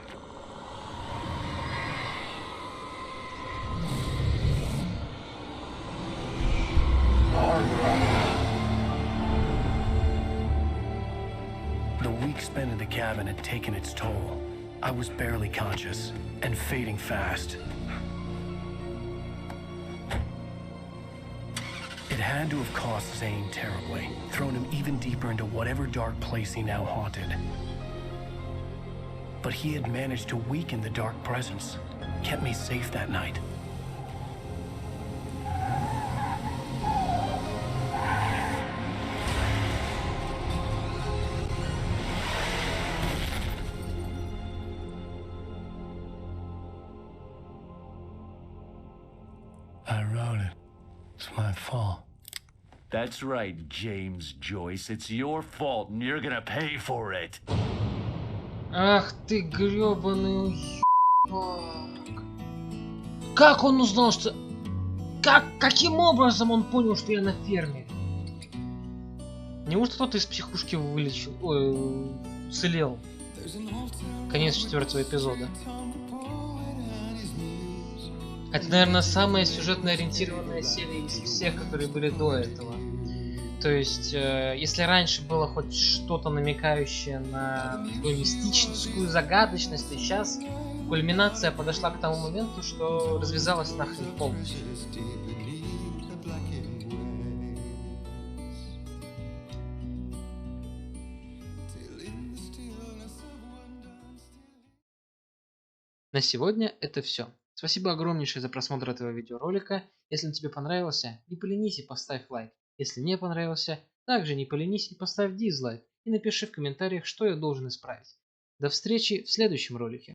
[SPEAKER 1] The week spent in the cabin had taken its toll. I was barely conscious and fading fast. It had to have cost Zane terribly, thrown him even deeper into whatever dark place he now haunted. But he had managed to weaken the dark presence, kept me safe that night. I wrote it. It's my fault.
[SPEAKER 20] That's right, James Joyce. It's your fault, and you're gonna pay for it.
[SPEAKER 5] Ах ты грёбаный уёбок. Как он узнал, что... Каким образом он понял, что я на ферме? Неужто кто-то из психушки вылечил... уцелел? Конец 4-го эпизода. Это, наверное, самая сюжетно ориентированная серия из всех, которые были до этого. То есть, если раньше было хоть что-то намекающее на такую мистическую загадочность, то сейчас кульминация подошла к тому моменту, что развязалась нахрен полностью. На сегодня это все. Спасибо огромнейшее за просмотр этого видеоролика. Если он тебе понравился, не поленись и поставь лайк. Если не понравился, также не поленись и поставь дизлайк. И напиши в комментариях, что я должен исправить. До встречи в следующем ролике.